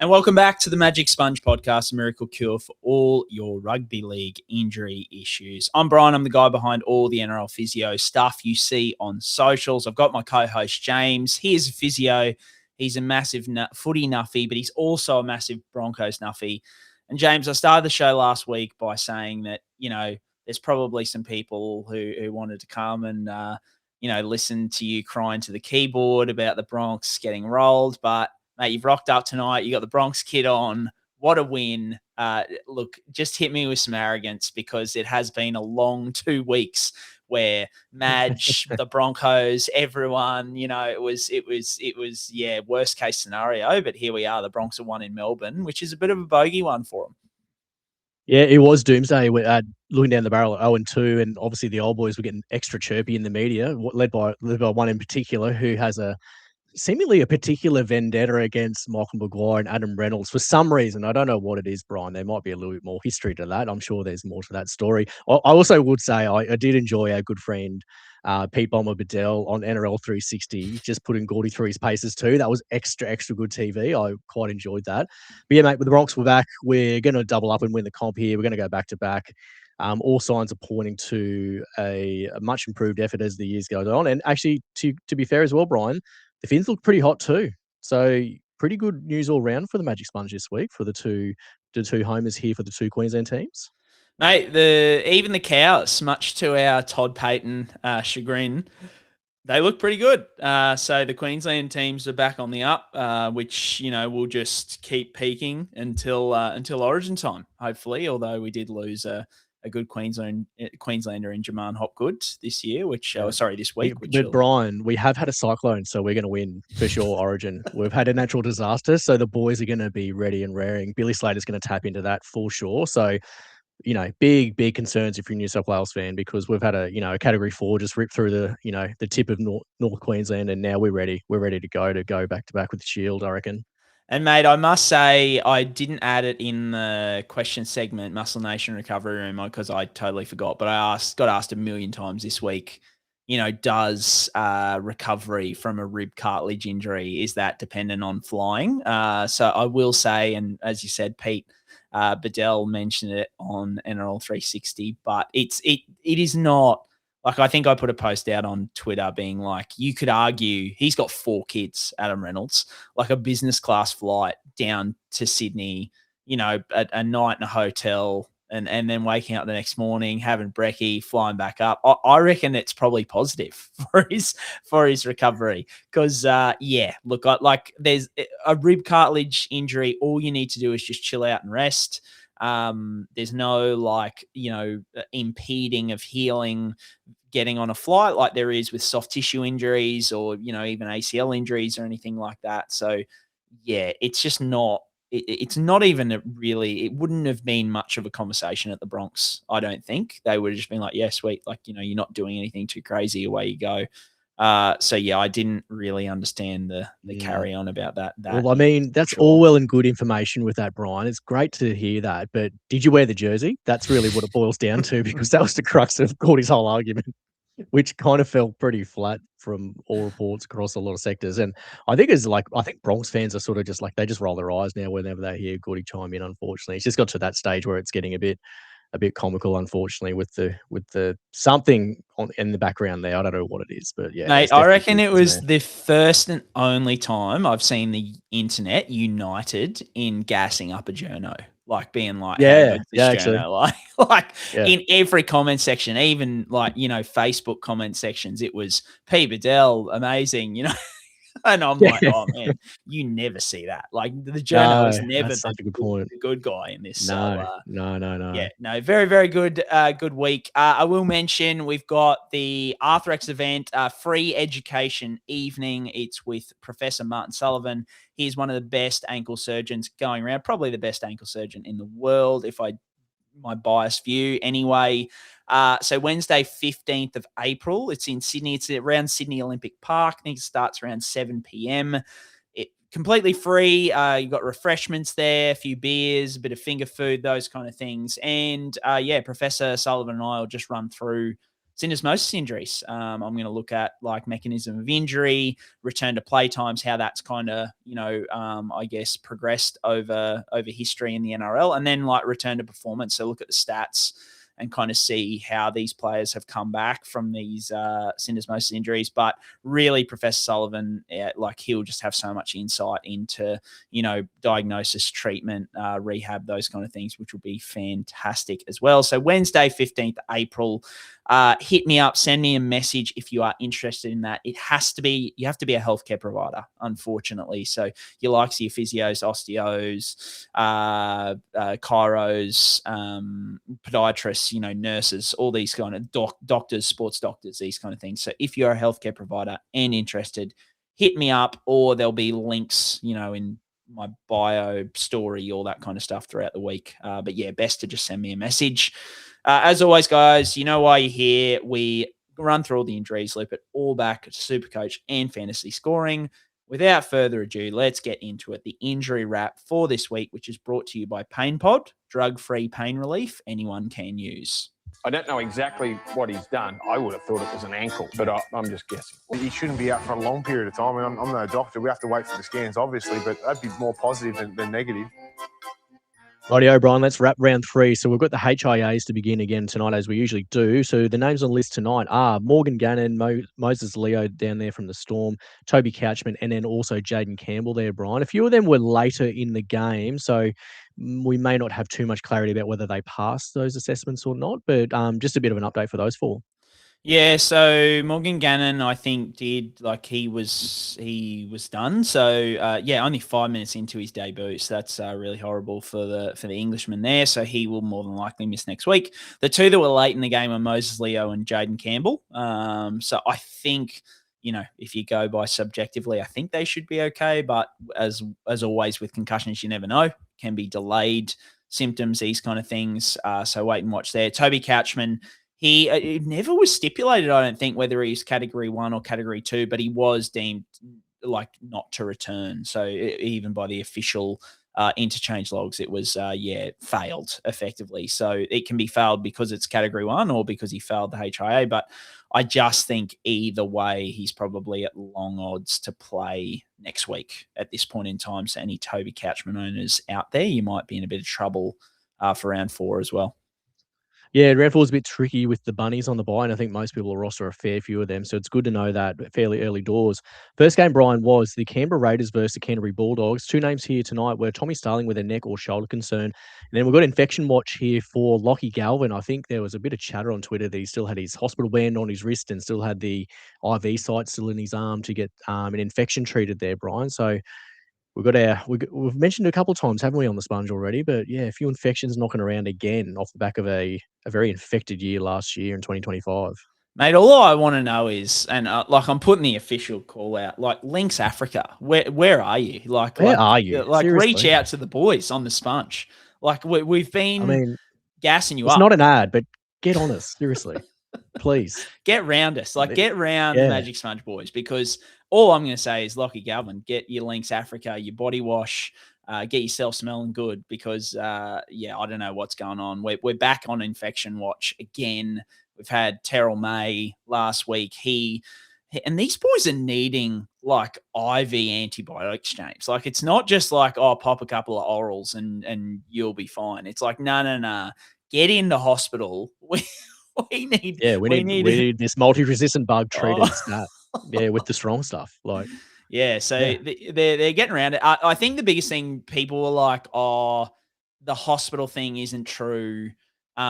And welcome back to the Magic Sponge Podcast, a miracle cure for all your rugby league injury issues. I'm Brien. I'm the guy behind all the NRL Physio stuff you see on socials. I've got my co-host, James. He is a physio. He's a massive footy nuffy, but he's also a massive Broncos nuffy. And James, I started the show last week by saying that, there's probably some people who wanted to come and, listen to you crying to the keyboard about the Bronx getting rolled, but mate, you've rocked up tonight. You got the Bronx kit on. What a win. Look, just hit me with some arrogance because it has been a long 2 weeks where Madge, the Broncos, everyone, it was, worst case scenario. But here we are. The Bronx are won in Melbourne, which is a bit of a bogey one for them. Yeah, it was doomsday. Looking down the barrel at 0-2, and obviously the old boys were getting extra chirpy in the media, led by one in particular who has seemingly a particular vendetta against Michael Maguire and Adam Reynolds for some reason. I don't know what it is, Brian. There might be a little bit more history to that. I'm sure there's more to that story. I also would say I did enjoy our good friend Pete Bomber Bedell on NRL 360, just putting Gordy through his paces too. That was extra good TV. I quite enjoyed that. But yeah, mate, with the Bronx, we're back. We're going to double up and win the comp here. We're going to go back to back. All signs are pointing to a much improved effort as the years go on. And actually, to be fair as well, Brian, the Finns look pretty hot too. So pretty good news all round for the Magic Sponge this week for the two homers here for the two Queensland teams. Mate, even the Cows, much to our Todd Payton chagrin, they look pretty good. So the Queensland teams are back on the up, which will just keep peaking until Origin time, hopefully. Although we did lose a good Queenslander in Jermaine Hopgood this year, this week. But Brian, we have had a cyclone, so we're going to win for sure. Origin. We've had a natural disaster, so the boys are going to be ready and raring. Billy Slater's going to tap into that for sure. So, big concerns if you're a New South Wales fan, because we've had a Category 4 just rip through the tip of North Queensland, and now we're ready. We're ready to go back to back with the Shield, I reckon. And, mate, I must say I didn't add it in the question segment, Muscle Nation Recovery Room, because I totally forgot. But I got asked a million times this week, does recovery from a rib cartilage injury, is that dependent on flying? So I will say, and as you said, Pete Bedell mentioned it on NRL 360, but it is not. Like, I think I put a post out on Twitter being like, you could argue he's got 4 kids, Adam Reynolds, like a business class flight down to Sydney, a night in a hotel, and then waking up the next morning, having brekkie, flying back up. I reckon it's probably positive for his recovery because, there's a rib cartilage injury. All you need to do is just chill out and rest. There's no impeding of healing getting on a flight like there is with soft tissue injuries or, even ACL injuries or anything like that. So yeah, it's just not, it's not even it wouldn't have been much of a conversation at the Bronx. I don't think they would have just been like, yeah, sweet. Like, you're not doing anything too crazy, away you go. So yeah, I didn't really understand the carry on about that. Well, I mean, that's all well and good information with that, Brian. It's great to hear that. But did you wear the jersey? That's really what it boils down to, because that was the crux of Gordy's whole argument, which kind of fell pretty flat from all reports across a lot of sectors. And I think Bronx fans are sort of just like, they just roll their eyes now whenever they hear Gordy chime in. Unfortunately, it's just got to that stage where it's getting a bit comical, unfortunately, with the something in the background there. I don't know what it is, but yeah. Mate, I reckon it was the first and only time I've seen the internet united in gassing up a journo. Like being like, actually. In every comment section, even Facebook comment sections, it was P. Bedell, amazing, And I'm like, oh man, you never see that. Like the journal is never the good guy in this. No. Yeah, no, very, very good, good week. I will mention we've got the Arthrex event, free education evening. It's with Professor Martin Sullivan. He's one of the best ankle surgeons going around, probably the best ankle surgeon in the world, my biased view anyway. So Wednesday, 15th of April, it's in Sydney. It's around Sydney Olympic Park. I think it starts around 7 p.m. It completely free. You've got refreshments there, a few beers, a bit of finger food, those kind of things. And Professor Sullivan and I will just run through syndesmosis injuries. I'm going to look at like mechanism of injury, return to play times, how that's kind of, I guess progressed over history in the NRL, and then like return to performance. So look at the stats and kind of see how these players have come back from these syndesmosis injuries. But really, Professor Sullivan, he'll just have so much insight into, diagnosis, treatment, rehab, those kind of things, which will be fantastic as well. So Wednesday, 15th April, hit me up, send me a message if you are interested in that. You have to be a healthcare provider, unfortunately. So your likes of your physios, osteos, chiros, podiatrists, nurses, all these kind of doctors, sports doctors, these kind of things. So if you're a healthcare provider and interested, hit me up, or there'll be links, in my bio story, all that kind of stuff throughout the week. But yeah, best to just send me a message. As always, guys, you know why you're here. We run through all the injuries, loop it all back to Supercoach and fantasy scoring. Without further ado, let's get into it. The injury wrap for this week, which is brought to you by PainPod, drug-free pain relief anyone can use. I don't know exactly what he's done. I would have thought it was an ankle, but I'm just guessing. He shouldn't be out for a long period of time. I mean, I'm no doctor. We have to wait for the scans, obviously, but that'd be more positive than negative. Rightio, Brien, let's wrap round 3. So we've got the HIAs to begin again tonight, as we usually do. So the names on the list tonight are Morgan Gannon, Moses Leo down there from the Storm, Toby Couchman, and then also Jayden Campbell there, Brien. A few of them were later in the game, so we may not have too much clarity about whether they passed those assessments or not, but just a bit of an update for those 4. Yeah, so Morgan Gannon, I think, did he was done. So only 5 minutes into his debut. So that's really horrible for the Englishman there. So he will more than likely miss next week. The 2 that were late in the game are Moses Leo and Jayden Campbell. So I think, if you go by subjectively, I think they should be okay. But as always with concussions, you never know. Can be delayed symptoms, these kind of things. So wait and watch there. Toby Couchman. It never was stipulated, I don't think, whether he's category 1 or category 2, but he was deemed not to return. So even by the official interchange logs, it was, failed effectively. So it can be failed because it's category 1 or because he failed the HIA. But I just think either way, he's probably at long odds to play next week at this point in time. So any Toby Couchman owners out there, you might be in a bit of trouble for round 4 as well. Yeah, round 4 is a bit tricky with the bunnies on the bye, and I think most people will roster a fair few of them, so it's good to know that fairly early doors. First game, Brien, was the Canberra Raiders versus the Canterbury Bulldogs. 2 names here tonight were Tommy Starling with a neck or shoulder concern, and then we've got infection watch here for Lachlan Galvin. I think there was a bit of chatter on Twitter that he still had his hospital band on his wrist and still had the IV site still in his arm to get an infection treated there, Brien. So we've mentioned a couple of times, haven't we, on the sponge already? But yeah, a few infections knocking around again off the back of a very infected year last year in 2025. Mate, all I want to know is, and I'm putting the official call out, Lynx Africa, where are you? Where are you? Reach out to the boys on the sponge. We've been gassing you up. It's not an ad, but get on us, seriously. Please. Get round us. Get round the Magic Sponge boys, because all I'm going to say is, Lachlan Galvin, get your Lynx Africa, your body wash, get yourself smelling good, because, I don't know what's going on. We're back on infection watch again. We've had Taylan May last week. And these boys are needing IV antibiotics, James. It's not just pop a couple of orals and you'll be fine. It's no. Get in the hospital. We need this multi-resistant bug treated stat. Yeah, with the strong stuff. They're getting around it. I think the biggest thing, people were like, the hospital thing isn't true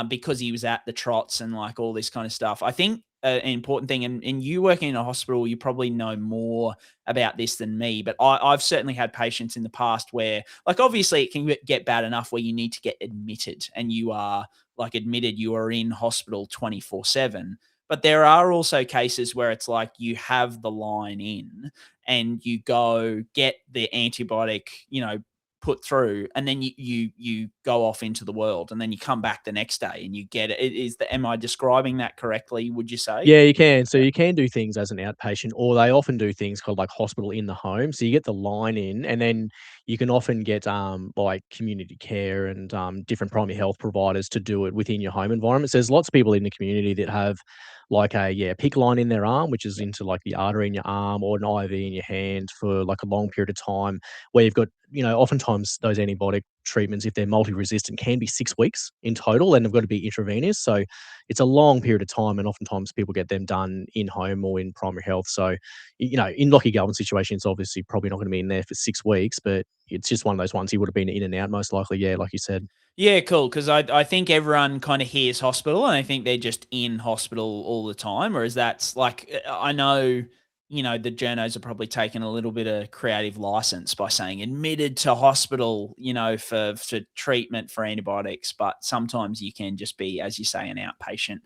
because he was at the trots and all this kind of stuff. I think an important thing, and you working in a hospital, you probably know more about this than me, but I've certainly had patients in the past where, obviously it can get bad enough where you need to get admitted, and you are admitted, you are in hospital 24/7. But there are also cases where it's you have the line in and you go get the antibiotic, put through, and then you go off into the world, and then you come back the next day and you get it. Am I describing that correctly, would you say? Yeah, you can. So you can do things as an outpatient, or they often do things called hospital in the home. So you get the line in, and then you can often get like community care and different primary health providers to do it within your home environment. So there's lots of people in the community that have like a PICC line in their arm, which is into like the artery in your arm, or an IV in your hand for like a long period of time, where you've got, oftentimes those antibiotic treatments, if they're multi-resistant, can be 6 weeks in total, and they've got to be intravenous. So it's a long period of time, and oftentimes people get them done in home or in primary health. So, in Lachlan Galvin's situation, it's obviously probably not going to be in there for 6 weeks, but it's just one of those ones he would have been in and out most likely. Yeah, like you said. Yeah, cool. Because I think everyone kind of hears hospital, and I think they're just in hospital all the time. Whereas that's like, I know, the journos are probably taking a little bit of creative license by saying admitted to hospital, for treatment for antibiotics. But sometimes you can just be, as you say, an outpatient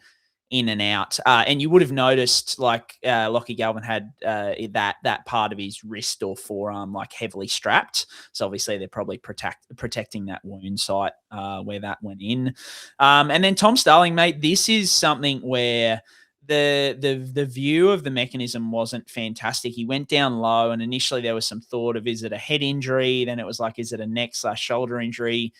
in and out. And you would have noticed, like, Lachlan Galvin had that part of his wrist or forearm like heavily strapped. So obviously they're probably protecting that wound site where that went in. And then Tom Starling, mate, this is something where the view of the mechanism wasn't fantastic. He went down low, and initially there was some thought of, is it a head injury? Then it was like, is it a neck/shoulder injury?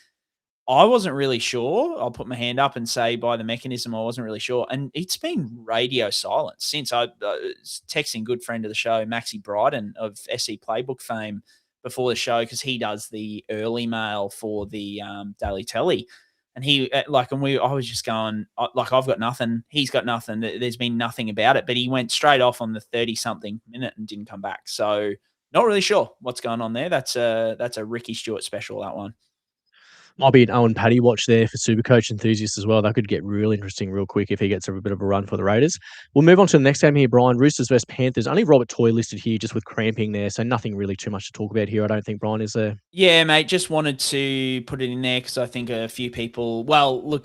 I wasn't really sure. I'll put my hand up and say by the mechanism, I wasn't really sure. And it's been radio silent since. I was texting good friend of the show, Maxi Brien of SE Playbook fame, before the show, because he does the early mail for the Daily Telly. And I was just going, like, I've got nothing. He's got nothing. There's been nothing about it. But he went straight off on the 30-something minute and didn't come back. So not really sure what's going on there. That's a Ricky Stewart special, that one. Might be an Owen Paddy watch there for Supercoach enthusiasts as well. That could get real interesting real quick if he gets a bit of a run for the Raiders. We'll move on to the next game here, Brien. Roosters versus Panthers. Only Robert Toia listed here just with cramping there, so nothing really too much to talk about here, I don't think, Brien, is there? Yeah, mate, just wanted to put it in there because I think a few people,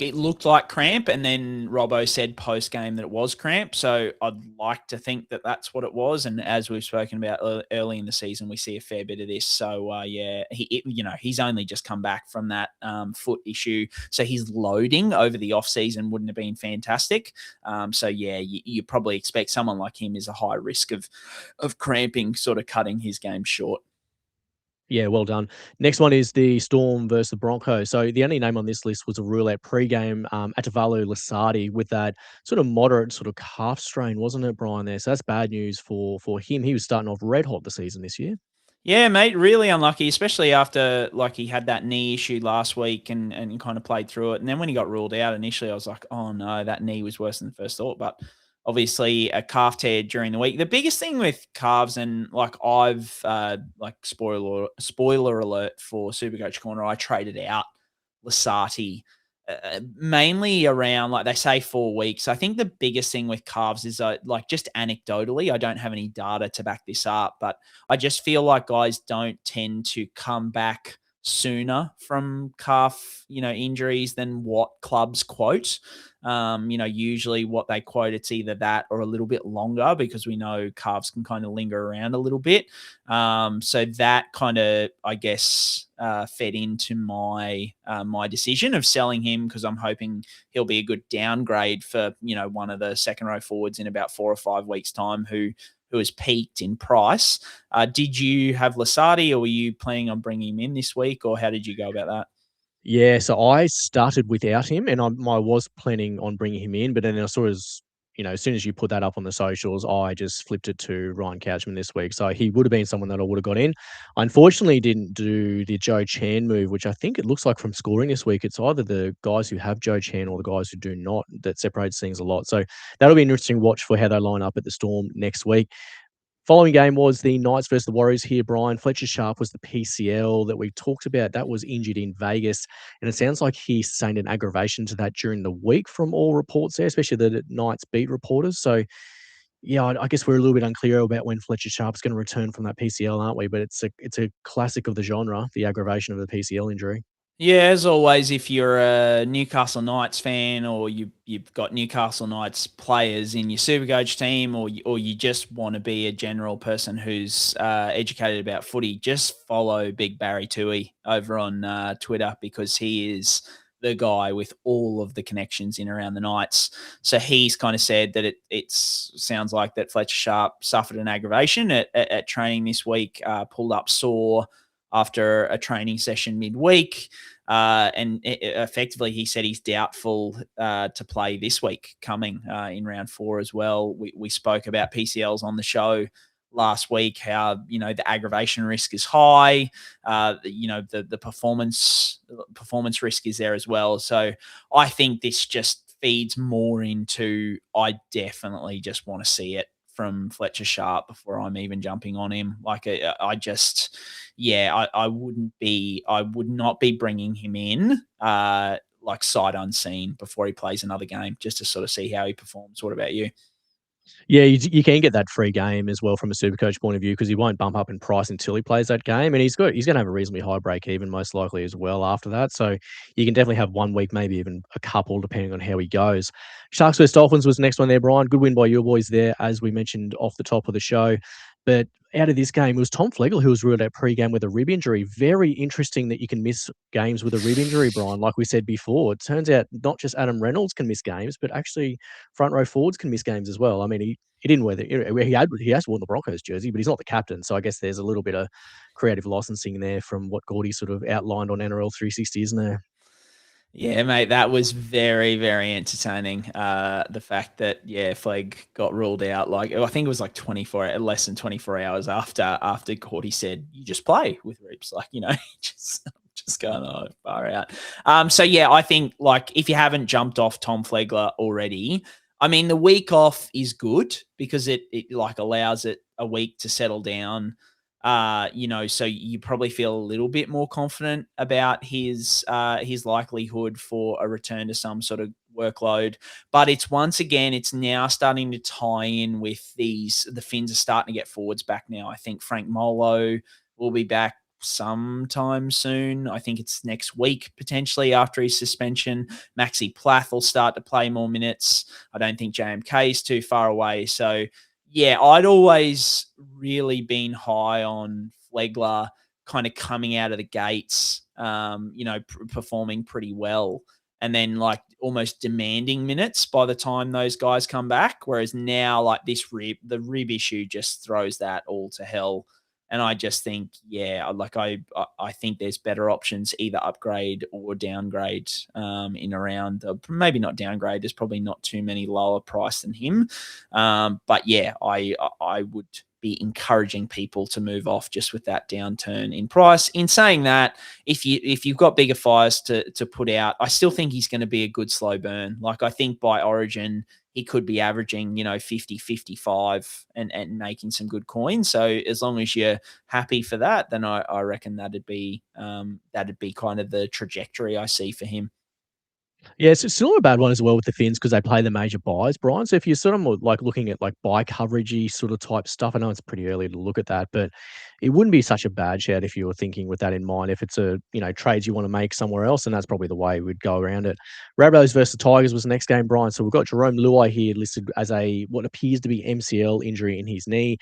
it looked like cramp, and then Robbo said post-game that it was cramp, so I'd like to think that that's what it was, and as we've spoken about early in the season, we see a fair bit of this, so he's only just come back from that foot issue, so his loading over the off-season wouldn't have been fantastic, you probably expect someone like him is a high risk of cramping, sort of cutting his game short. Yeah, well done. Next one is the Storm versus the Broncos. So the only name on this list was a rule-out pre-game, Ativalu Lisati, with that sort of moderate sort of calf strain, wasn't it, Brien, there? So that's bad news for him. He was starting off red hot the season this year. Yeah, mate, really unlucky, especially after he had that knee issue last week and kind of played through it. And then when he got ruled out initially, I was like, oh no, that knee was worse than the first thought. But obviously a calf tear during the week. The biggest thing with calves, and I've spoiler alert for Supercoach Corner, I traded out Lisati mainly around, they say 4 weeks. I think the biggest thing with calves is just anecdotally, I don't have any data to back this up, but I just feel like guys don't tend to come back sooner from calf, injuries than what clubs quote. Usually what they quote, it's either that or a little bit longer, because we know calves can kind of linger around a little bit. So that kind of, I guess, fed into my decision of selling him, because I'm hoping he'll be a good downgrade for, one of the second row forwards in about 4 or 5 weeks' time who has peaked in price. Did you have Lisati, or were you planning on bringing him in this week, or how did you go about that? Yeah, so I started without him, and I was planning on bringing him in, but then I saw as soon as you put that up on the socials, I just flipped it to Ryan Couchman this week. So he would have been someone that I would have got in. I unfortunately didn't do the Joe Chan move, which I think it looks like from scoring this week, it's either the guys who have Joe Chan or the guys who do not that separates things a lot. So that'll be an interesting watch for how they line up at the Storm next week. Following game was the Knights versus the Warriors here, Brien. Fletcher Sharpe was the PCL that we talked about. That was injured in Vegas. And it sounds like he sustained an aggravation to that during the week from all reports there, especially the Knights beat reporters. So, yeah, I guess we're a little bit unclear about when Fletcher Sharpe's going to return from that PCL, aren't we? But it's a classic of the genre, the aggravation of the PCL injury. Yeah, as always, if you're a Newcastle Knights fan, or you've got Newcastle Knights players in your Supercoach team, or you just want to be a general person who's educated about footy, just follow Big Barry Toohey over on Twitter, because he is the guy with all of the connections in around the Knights. So he's kind of said that it sounds like that Fletcher Sharpe suffered an aggravation at training this week, pulled up sore. after a training session midweek. And effectively, he said he's doubtful to play this week coming in round 4 as well. We spoke about PCLs on the show last week, how, the aggravation risk is high, the performance risk is there as well. So I think this just feeds more into, I definitely just want to see it from Fletcher Sharpe before I'm even jumping on him. Like I would not be bringing him in like sight unseen before he plays another game, just to sort of see how he performs. What about you? Yeah, you can get that free game as well from a Supercoach point of view, because he won't bump up in price until he plays that game, and he's going to have a reasonably high break even most likely as well after that. So you can definitely have 1 week, maybe even a couple, depending on how he goes. Sharks vs Dolphins was the next one there, Brian. Good win by your boys there, as we mentioned off the top of the show. But out of this game, it was Tom Flegler who was ruled out pre-game with a rib injury. Very interesting that you can miss games with a rib injury, Brian. Like we said before, it turns out not just Adam Reynolds can miss games, but actually front row forwards can miss games as well. I mean, he didn't wear he has worn the Broncos jersey, but he's not the captain. So I guess there's a little bit of creative licensing there from what Gordy sort of outlined on NRL 360, isn't there? Yeah, mate, that was very, very entertaining. The fact that Fleg got ruled out, like I think it was like less than 24 hours after Gordy said you just play with ribs, like just going far out. So yeah, I think like if you haven't jumped off Tom Flegler already, I mean the week off is good because it like allows it a week to settle down. So you probably feel a little bit more confident about his likelihood for a return to some sort of workload. But it's now starting to tie in with the Finns are starting to get forwards back now. I think Frank Molo will be back sometime soon. I think it's next week, potentially after his suspension. Maxi Plath will start to play more minutes. I don't think JMK is too far away. So yeah, I'd always really been high on Flegler kind of coming out of the gates, performing pretty well and then like almost demanding minutes by the time those guys come back. Whereas now like the rib issue just throws that all to hell. And I just think, I think there's better options, either upgrade or downgrade in around, maybe not downgrade. There's probably not too many lower price than him. But yeah, I would be encouraging people to move off just with that downturn in price. In saying that, if you've got bigger fires to put out, I still think he's going to be a good slow burn. Like I think by Origin, he could be averaging, 50, 55 and making some good coins. So as long as you're happy for that, then I reckon that'd be kind of the trajectory I see for him. Yeah, it's still a bad one as well with the Finns because they play the major buys, Brian. So if you're sort of more like looking at like buy coveragey sort of type stuff, I know it's pretty early to look at that, but it wouldn't be such a bad shout if you were thinking with that in mind. If it's trades you want to make somewhere else, and that's probably the way we'd go around it. Rabbitohs versus the Tigers was the next game, Brian. So we've got Jarome Luai here listed as what appears to be MCL injury in his knee.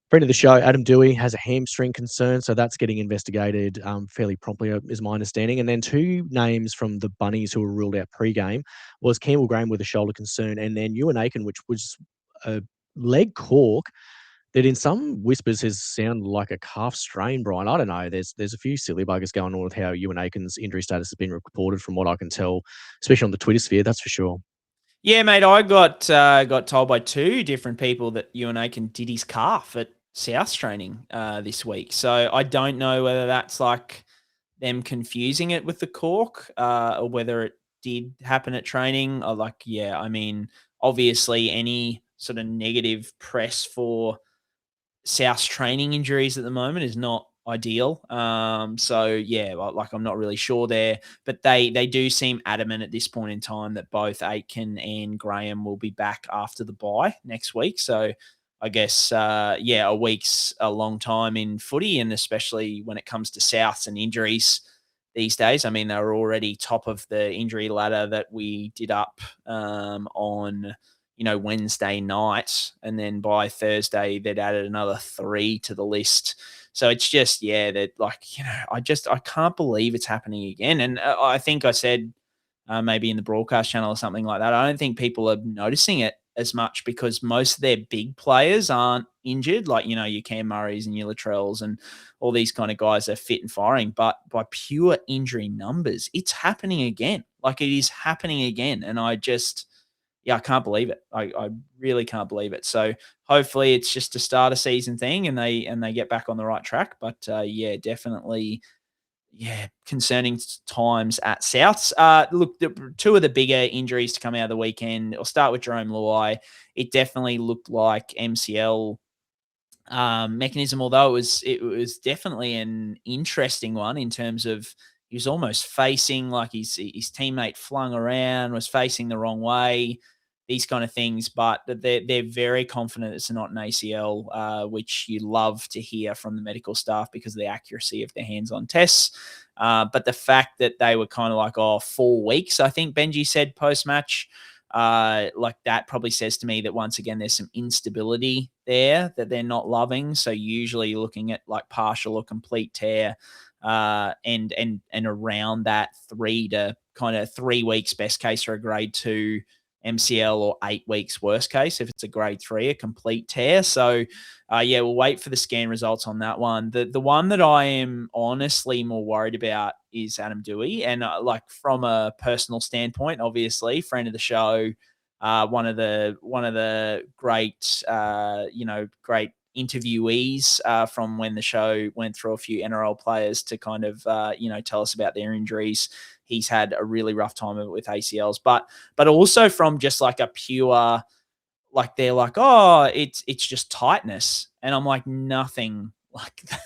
Friend of the show, Adam Doueihi, has a hamstring concern, so that's getting investigated fairly promptly, is my understanding. And then 2 names from the Bunnies who were ruled out pre-game was Campbell Graham with a shoulder concern, and then Euan Aitken, which was a leg cork that in some whispers has sounded like a calf strain, Brian. I don't know. There's a few silly buggers going on with how Euan Aitken's injury status has been reported from what I can tell, especially on the Twitter sphere, that's for sure. Yeah, mate, I got told by 2 different people that Euan Aitken did his calf at South training this week. So I don't know whether that's like them confusing it with the cork or whether it did happen at training. Or I mean, obviously any sort of negative press for South training injuries at the moment is not ideal. So yeah, I'm not really sure there, but they do seem adamant at this point in time that both Aitken and Graham will be back after the bye next week. So I guess, a week's a long time in footy, and especially when it comes to Souths and injuries these days. I mean, they were already top of the injury ladder that we did up on Wednesday night, and then by Thursday they'd added another 3 to the list. So it's just I can't believe it's happening again. And I think I said maybe in the broadcast channel or something like that, I don't think people are noticing it as much because most of their big players aren't injured, like, your Cam Murrays and your Latrells and all these kind of guys are fit and firing. But by pure injury numbers, it's happening again. Like, it is happening again. And I can't believe it. I really can't believe it. So hopefully it's just a start of season thing and they get back on the right track. But definitely, concerning times at Souths. Look, two of the bigger injuries to come out of the weekend. I'll start with Jarome Luai. It definitely looked like MCL mechanism, although it was definitely an interesting one in terms of he was almost facing like his teammate flung around, was facing the wrong way, these kind of things. But they're very confident it's not an ACL, which you love to hear from the medical staff because of the accuracy of their hands-on tests. But the fact that they were kind of like, 4 weeks, I think Benji said post-match, like that probably says to me that once again there's some instability there that they're not loving. So usually you're looking at like partial or complete tear, and around that 3 to kind of 3 weeks best case for a grade 2 MCL, or 8 weeks worst case if it's a grade 3, a complete tear. So we'll wait for the scan results on that one. The one that I am honestly more worried about is Adam Doueihi, and like from a personal standpoint, obviously friend of the show, one of the great great interviewees from when the show went through a few NRL players to kind of tell us about their injuries. He's had a really rough time of it with ACLs, but also from just like a pure, like they're like, it's just tightness, and I'm like, nothing like that.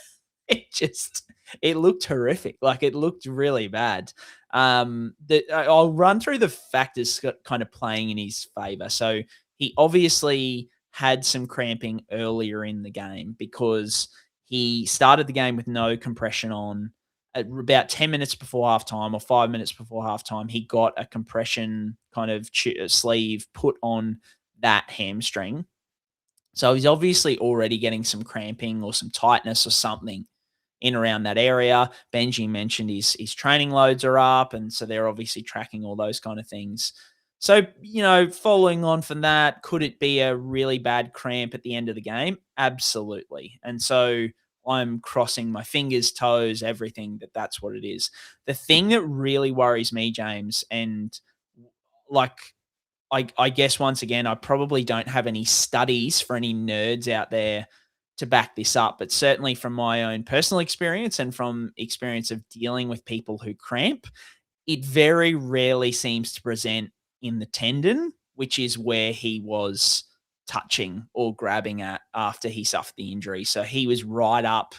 It looked horrific. Like, it looked really bad. I'll run through the factors kind of playing in his favor. So he obviously had some cramping earlier in the game because he started the game with no compression on. At about 10 minutes before halftime or 5 minutes before halftime, he got a compression kind of sleeve put on that hamstring. So he's obviously already getting some cramping or some tightness or something in around that area. Benji mentioned his training loads are up, and so they're obviously tracking all those kind of things. So, following on from that, could it be a really bad cramp at the end of the game? Absolutely. And so I'm crossing my fingers, toes, everything that's what it is. The thing that really worries me, James, and like, I guess once again, I probably don't have any studies for any nerds out there to back this up, but certainly from my own personal experience and from experience of dealing with people who cramp, it very rarely seems to present in the tendon, which is where he was touching or grabbing at after he suffered the injury. So he was right up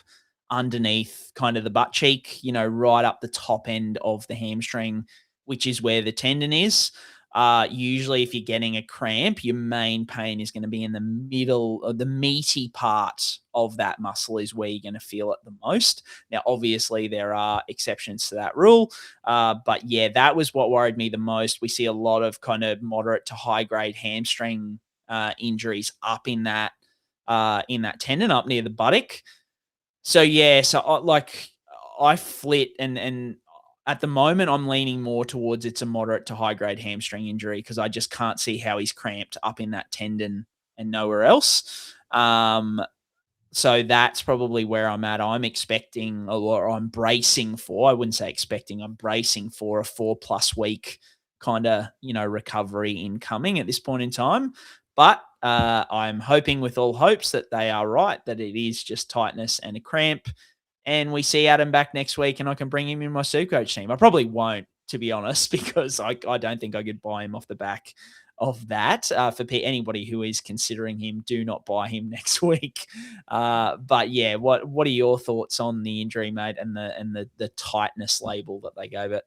underneath kind of the butt cheek, right up the top end of the hamstring, which is where the tendon is. Usually if you're getting a cramp, your main pain is going to be in the middle of the meaty part of that muscle is where you're going to feel it the most. Now, obviously there are exceptions to that rule. But yeah, that was what worried me the most. We see a lot of kind of moderate to high grade hamstring injuries up in that tendon up near the buttock. So yeah, I flit and at the moment I'm leaning more towards it's a moderate to high grade hamstring injury because I just can't see how he's cramped up in that tendon and nowhere else. So that's probably where I'm at. I'm expecting, or I'm bracing for, I wouldn't say expecting, I'm bracing for a 4+ week kind of, recovery incoming at this point in time. But I'm hoping with all hopes that they are right, that it is just tightness and a cramp. And we see Adam back next week and I can bring him in my SuperCoach team. I probably won't, to be honest, because I don't think I could buy him off the back of that. For anybody who is considering him, do not buy him next week. But yeah, what are your thoughts on the injury, mate, and the tightness label that they gave it?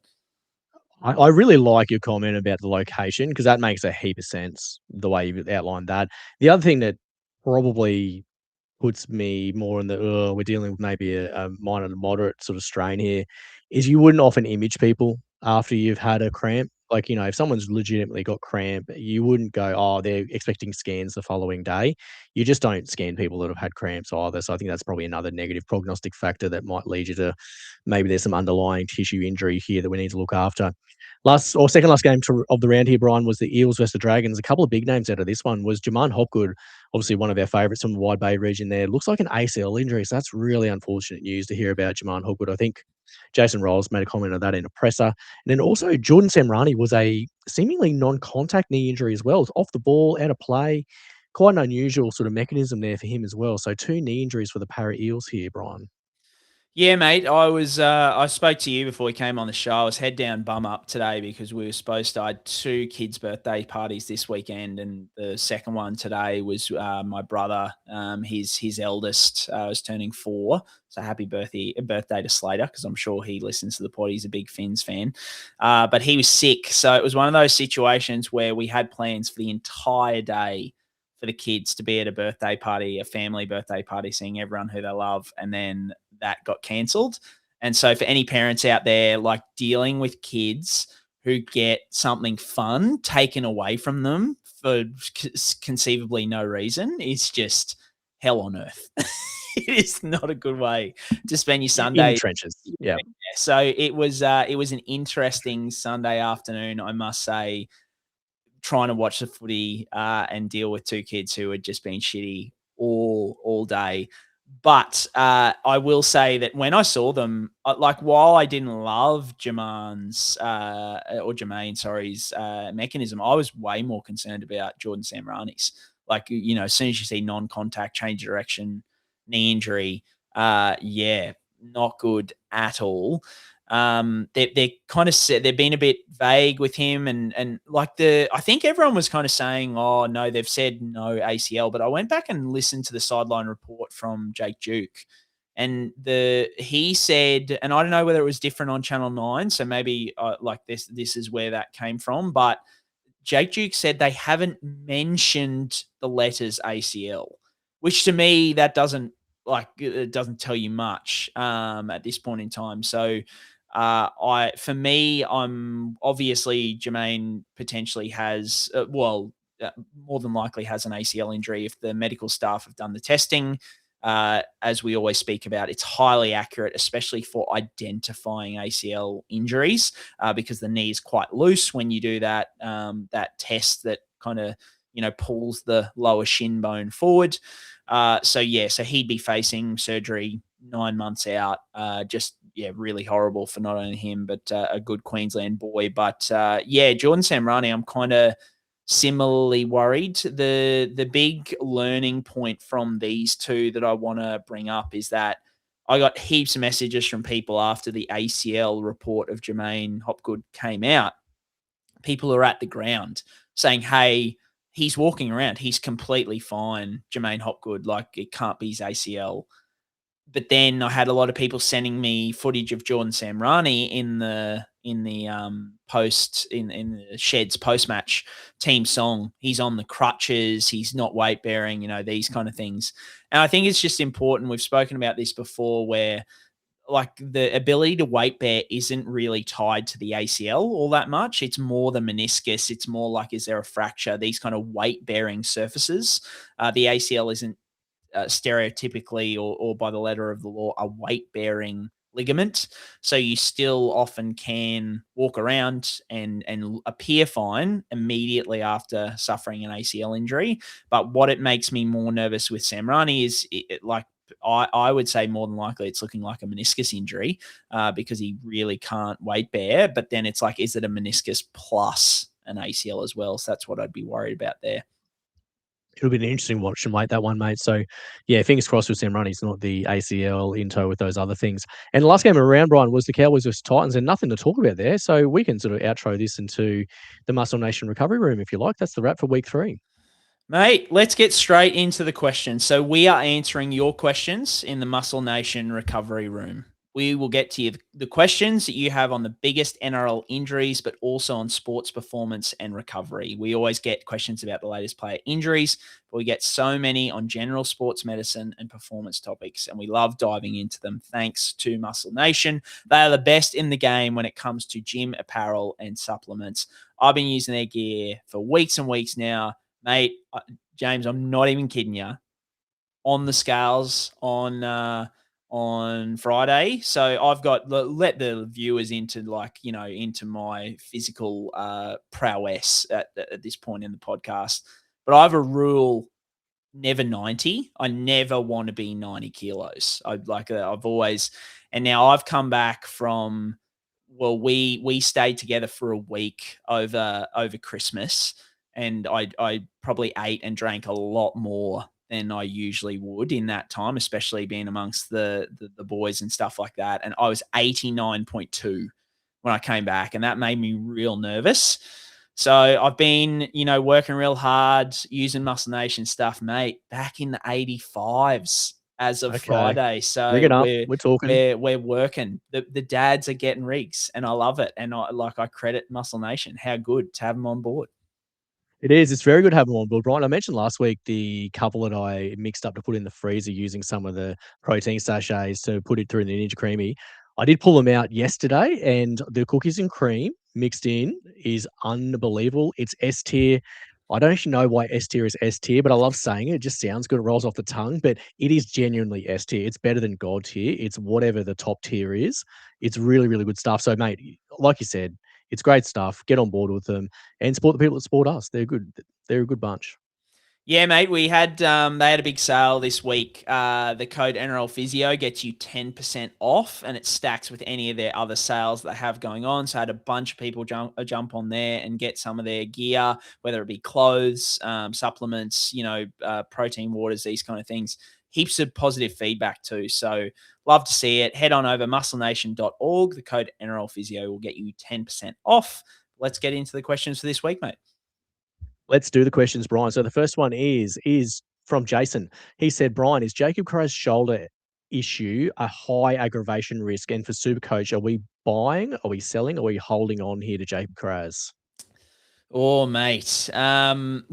I really like your comment about the location because that makes a heap of sense, the way you outlined that. The other thing that probably puts me more in the, we're dealing with maybe a minor to moderate sort of strain here, is you wouldn't often image people after you've had a cramp. Like, if someone's legitimately got cramp, you wouldn't go, they're expecting scans the following day. You just don't scan people that have had cramps either. So I think that's probably another negative prognostic factor that might lead you to maybe there's some underlying tissue injury here that we need to look after. Second last game of the round here, Brian, was the Eels versus the Dragons. A couple of big names out of this one was Jermaine Hopgood, obviously one of our favourites from the Wide Bay region there. Looks like an ACL injury, so that's really unfortunate news to hear about Jermaine Hopgood. I think Jason Rolls made a comment on that in a presser. And then also Jordan Samrani was a seemingly non-contact knee injury as well. It was off the ball, out of play. Quite an unusual sort of mechanism there for him as well. So 2 knee injuries for the Para Eels here, Brian. Yeah, mate. I spoke to you before we came on the show. I was head down, bum up today because we were supposed to. I had 2 kids' birthday parties this weekend, and the second one today was my brother. His eldest was turning 4. So happy birthday to Slater, because I'm sure he listens to the pod. He's a big Finns fan. But he was sick, so it was one of those situations where we had plans for the entire day for the kids to be at a birthday party, a family birthday party, seeing everyone who they love, and then that got cancelled. And so for any parents out there, like, dealing with kids who get something fun taken away from them for conceivably no reason is just hell on earth. It is not a good way to spend your Sunday. In the trenches. Yeah. So it was an interesting Sunday afternoon, I must say, trying to watch the footy and deal with 2 kids who had just been shitty all day. But I will say that when I saw them, like, while I didn't love Jermaine's mechanism, I was way more concerned about Jordan Samrani's. Like, you know, as soon as you see non-contact, change of direction, knee injury, not good at all. They're kind of they've been a bit vague with him, and like I think everyone was kind of saying, oh no, they've said no ACL, but I went back and listened to the sideline report from Jake Duke, and he said, and I don't know whether it was different on Channel 9, so maybe like this is where that came from, but Jake Duke said they haven't mentioned the letters ACL, which to me that doesn't tell you much at this point in time. So I'm obviously Jermaine potentially has more than likely has an ACL injury if the medical staff have done the testing. As we always speak about, it's highly accurate, especially for identifying ACL injuries, because the knee is quite loose when you do that test that kind of, you know, pulls the lower shin bone forward. So he'd be facing surgery 9 months out. Really horrible for not only him, but a good Queensland boy. But Jordan Samrani, I'm kind of similarly worried. The big learning point from these 2 that I want to bring up is that I got heaps of messages from people after the ACL report of Jermaine Hopgood came out. People are at the ground saying, hey, he's walking around. He's completely fine, Jermaine Hopgood. Like, it can't be his ACL. But then I had a lot of people sending me footage of Jordan Samrani in the Sheds post-match team song. He's on the crutches. He's not weight bearing, you know, these kind of things. And I think it's just important. We've spoken about this before, where like the ability to weight bear isn't really tied to the ACL all that much. It's more the meniscus. It's more like, is there a fracture? These kind of weight bearing surfaces. The ACL isn't stereotypically or by the letter of the law a weight bearing ligament. So you still often can walk around and appear fine immediately after suffering an ACL injury. But what it makes me more nervous with Samrani is I would say more than likely it's looking like a meniscus injury because he really can't weight bear. But then it's like, is it a meniscus plus an ACL as well? So that's what I'd be worried about there. It'll be an interesting watch and wait, that one, mate. So, yeah, fingers crossed with Sam Runny's not the ACL in tow with those other things. And the last game around, Brian, was the Cowboys versus Titans, and nothing to talk about there. So we can sort of outro this into the Muscle Nation recovery room, if you like. That's the wrap for week 3. Mate, let's get straight into the questions. So we are answering your questions in the Muscle Nation recovery room. We will get to you the questions that you have on the biggest NRL injuries, but also on sports performance and recovery. We always get questions about the latest player injuries, but we get so many on general sports medicine and performance topics, and we love diving into them. Thanks to Muscle Nation. They are the best in the game when it comes to gym apparel and supplements. I've been using their gear for weeks and weeks now. Mate, James, I'm not even kidding you. On the scales, on on Friday. So I've got let the viewers into into my physical prowess at this point in the podcast. But I have a rule: never 90. I never want to be 90 kilos. I've always, and now I've come back from. Well, we stayed together for a week over Christmas, and I probably ate and drank a lot more than I usually would in that time, especially being amongst the boys and stuff like that. And I was 89.2 when I came back, and that made me real nervous. So I've been, working real hard, using Muscle Nation stuff, mate, back in the 85s as of Friday. So bring it up. We're talking. We're working. The dads are getting rigs, and I love it. And I credit Muscle Nation. How good to have them on board. It is. It's very good to have them on board, Brien. I mentioned last week the couple that I mixed up to put in the freezer using some of the protein sachets to put it through the Ninja Creamy. I did pull them out yesterday, and the cookies and cream mixed in is unbelievable. It's S tier. I don't actually know why S tier is S tier, but I love saying it. It just sounds good. It rolls off the tongue, but it is genuinely S tier. It's better than God tier. It's whatever the top tier is. It's really, really good stuff. So, mate, like you said, it's great stuff. Get on board with them and support the people that support us. They're good. They're a good bunch. Yeah, mate. We had they had a big sale this week. The code NRL Physio gets you 10% off, and it stacks with any of their other sales that they have going on. So I had a bunch of people jump on there and get some of their gear, whether it be clothes, supplements, protein waters, these kind of things. Heaps of positive feedback too. So love to see it. Head on over musclenation.org. The code NRL Physio will get you 10% off. Let's get into the questions for this week, mate. Let's do the questions, Brien. So the first one is from Jason. He said, Brien, is Jacob Kiraz's shoulder issue a high aggravation risk? And for SuperCoach, are we buying, are we selling, or are we holding on here to Jacob Kiraz? Oh, mate.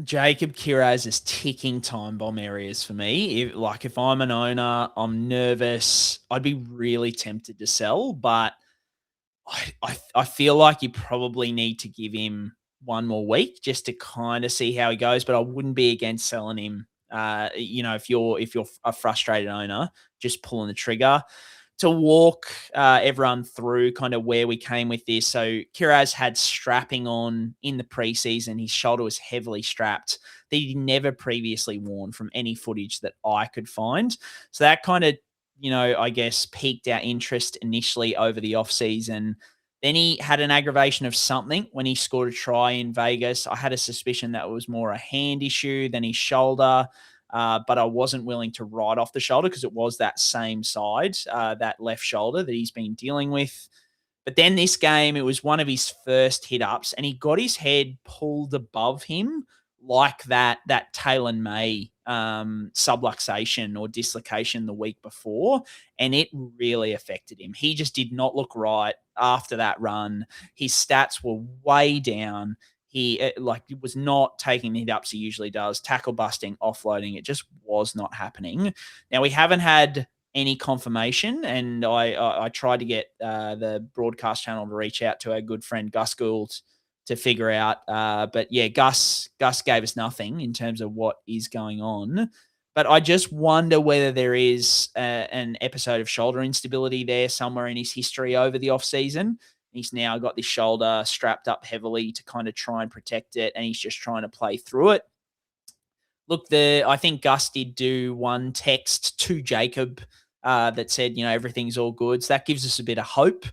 Jacob Kiraz is ticking time bomb areas for me. If I'm an owner, I'm nervous. I'd be really tempted to sell, but I feel like you probably need to give him one more week just to kind of see how he goes. But I wouldn't be against selling him. If you're a frustrated owner, just pulling the trigger. To walk everyone through kind of where we came with this. So Kiraz had strapping on in the preseason. His shoulder was heavily strapped that he'd never previously worn from any footage that I could find. So that kind of, I guess piqued our interest initially over the offseason. Then he had an aggravation of something when he scored a try in Vegas. I had a suspicion that it was more a hand issue than his shoulder. But I wasn't willing to write off the shoulder because it was that same side, that left shoulder that he's been dealing with. But then this game, it was one of his first hit-ups, and he got his head pulled above him like that Taylan May subluxation or dislocation the week before, and it really affected him. He just did not look right after that run. His stats were way down. He was not taking the hit-ups he usually does, tackle busting, offloading. It just was not happening. Now, we haven't had any confirmation, and I tried to get the broadcast channel to reach out to our good friend Gus Gould to figure out. But yeah, Gus gave us nothing in terms of what is going on. But I just wonder whether there is an episode of shoulder instability there somewhere in his history over the offseason. He's now got this shoulder strapped up heavily to kind of try and protect it, and he's just trying to play through it. Look, I think Gus did do one text to Jacob that said, everything's all good. So that gives us a bit of hope.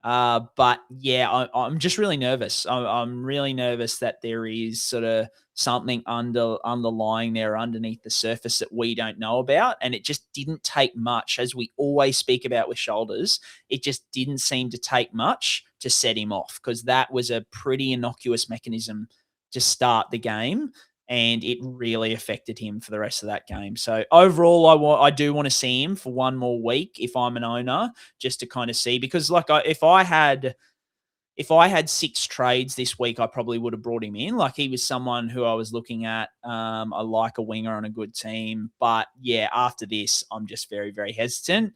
But yeah, I'm just really nervous. I'm really nervous that there is sort of something underlying there underneath the surface that we don't know about. And it just didn't take much, as we always speak about with shoulders. It just didn't seem to take much to set him off, because that was a pretty innocuous mechanism to start the game. And it really affected him for the rest of that game. So overall, I do want to see him for one more week if I'm an owner, just to kind of see, because if I had 6 trades this week, I probably would have brought him in. He was someone who I was looking at. I like a winger on a good team, but yeah, after this, I'm just very, very hesitant.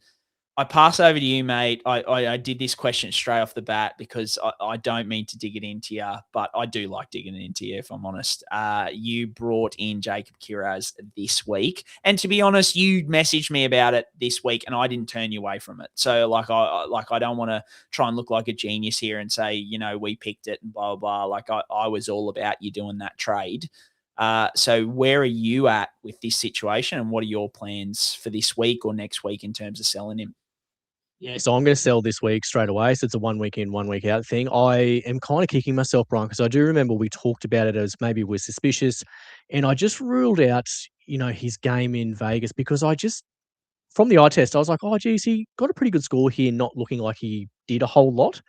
I pass over to you, mate. I did this question straight off the bat because I don't mean to dig it into you, but I do like digging it into you, if I'm honest. You brought in Jacob Kiraz this week. And to be honest, you messaged me about it this week and I didn't turn you away from it. So I don't want to try and look like a genius here and say, you know, we picked it and blah, blah, blah. Like I was all about you doing that trade. So where are you at with this situation and what are your plans for this week or next week in terms of selling him? Yeah, so I'm going to sell this week straight away. So it's a 1 week in, 1 week out thing. I am kind of kicking myself, Brian, because I do remember we talked about it as maybe we're suspicious. And I just ruled out, you know, his game in Vegas because from the eye test, I was like, oh, geez, he got a pretty good score here, not looking like he did a whole lot.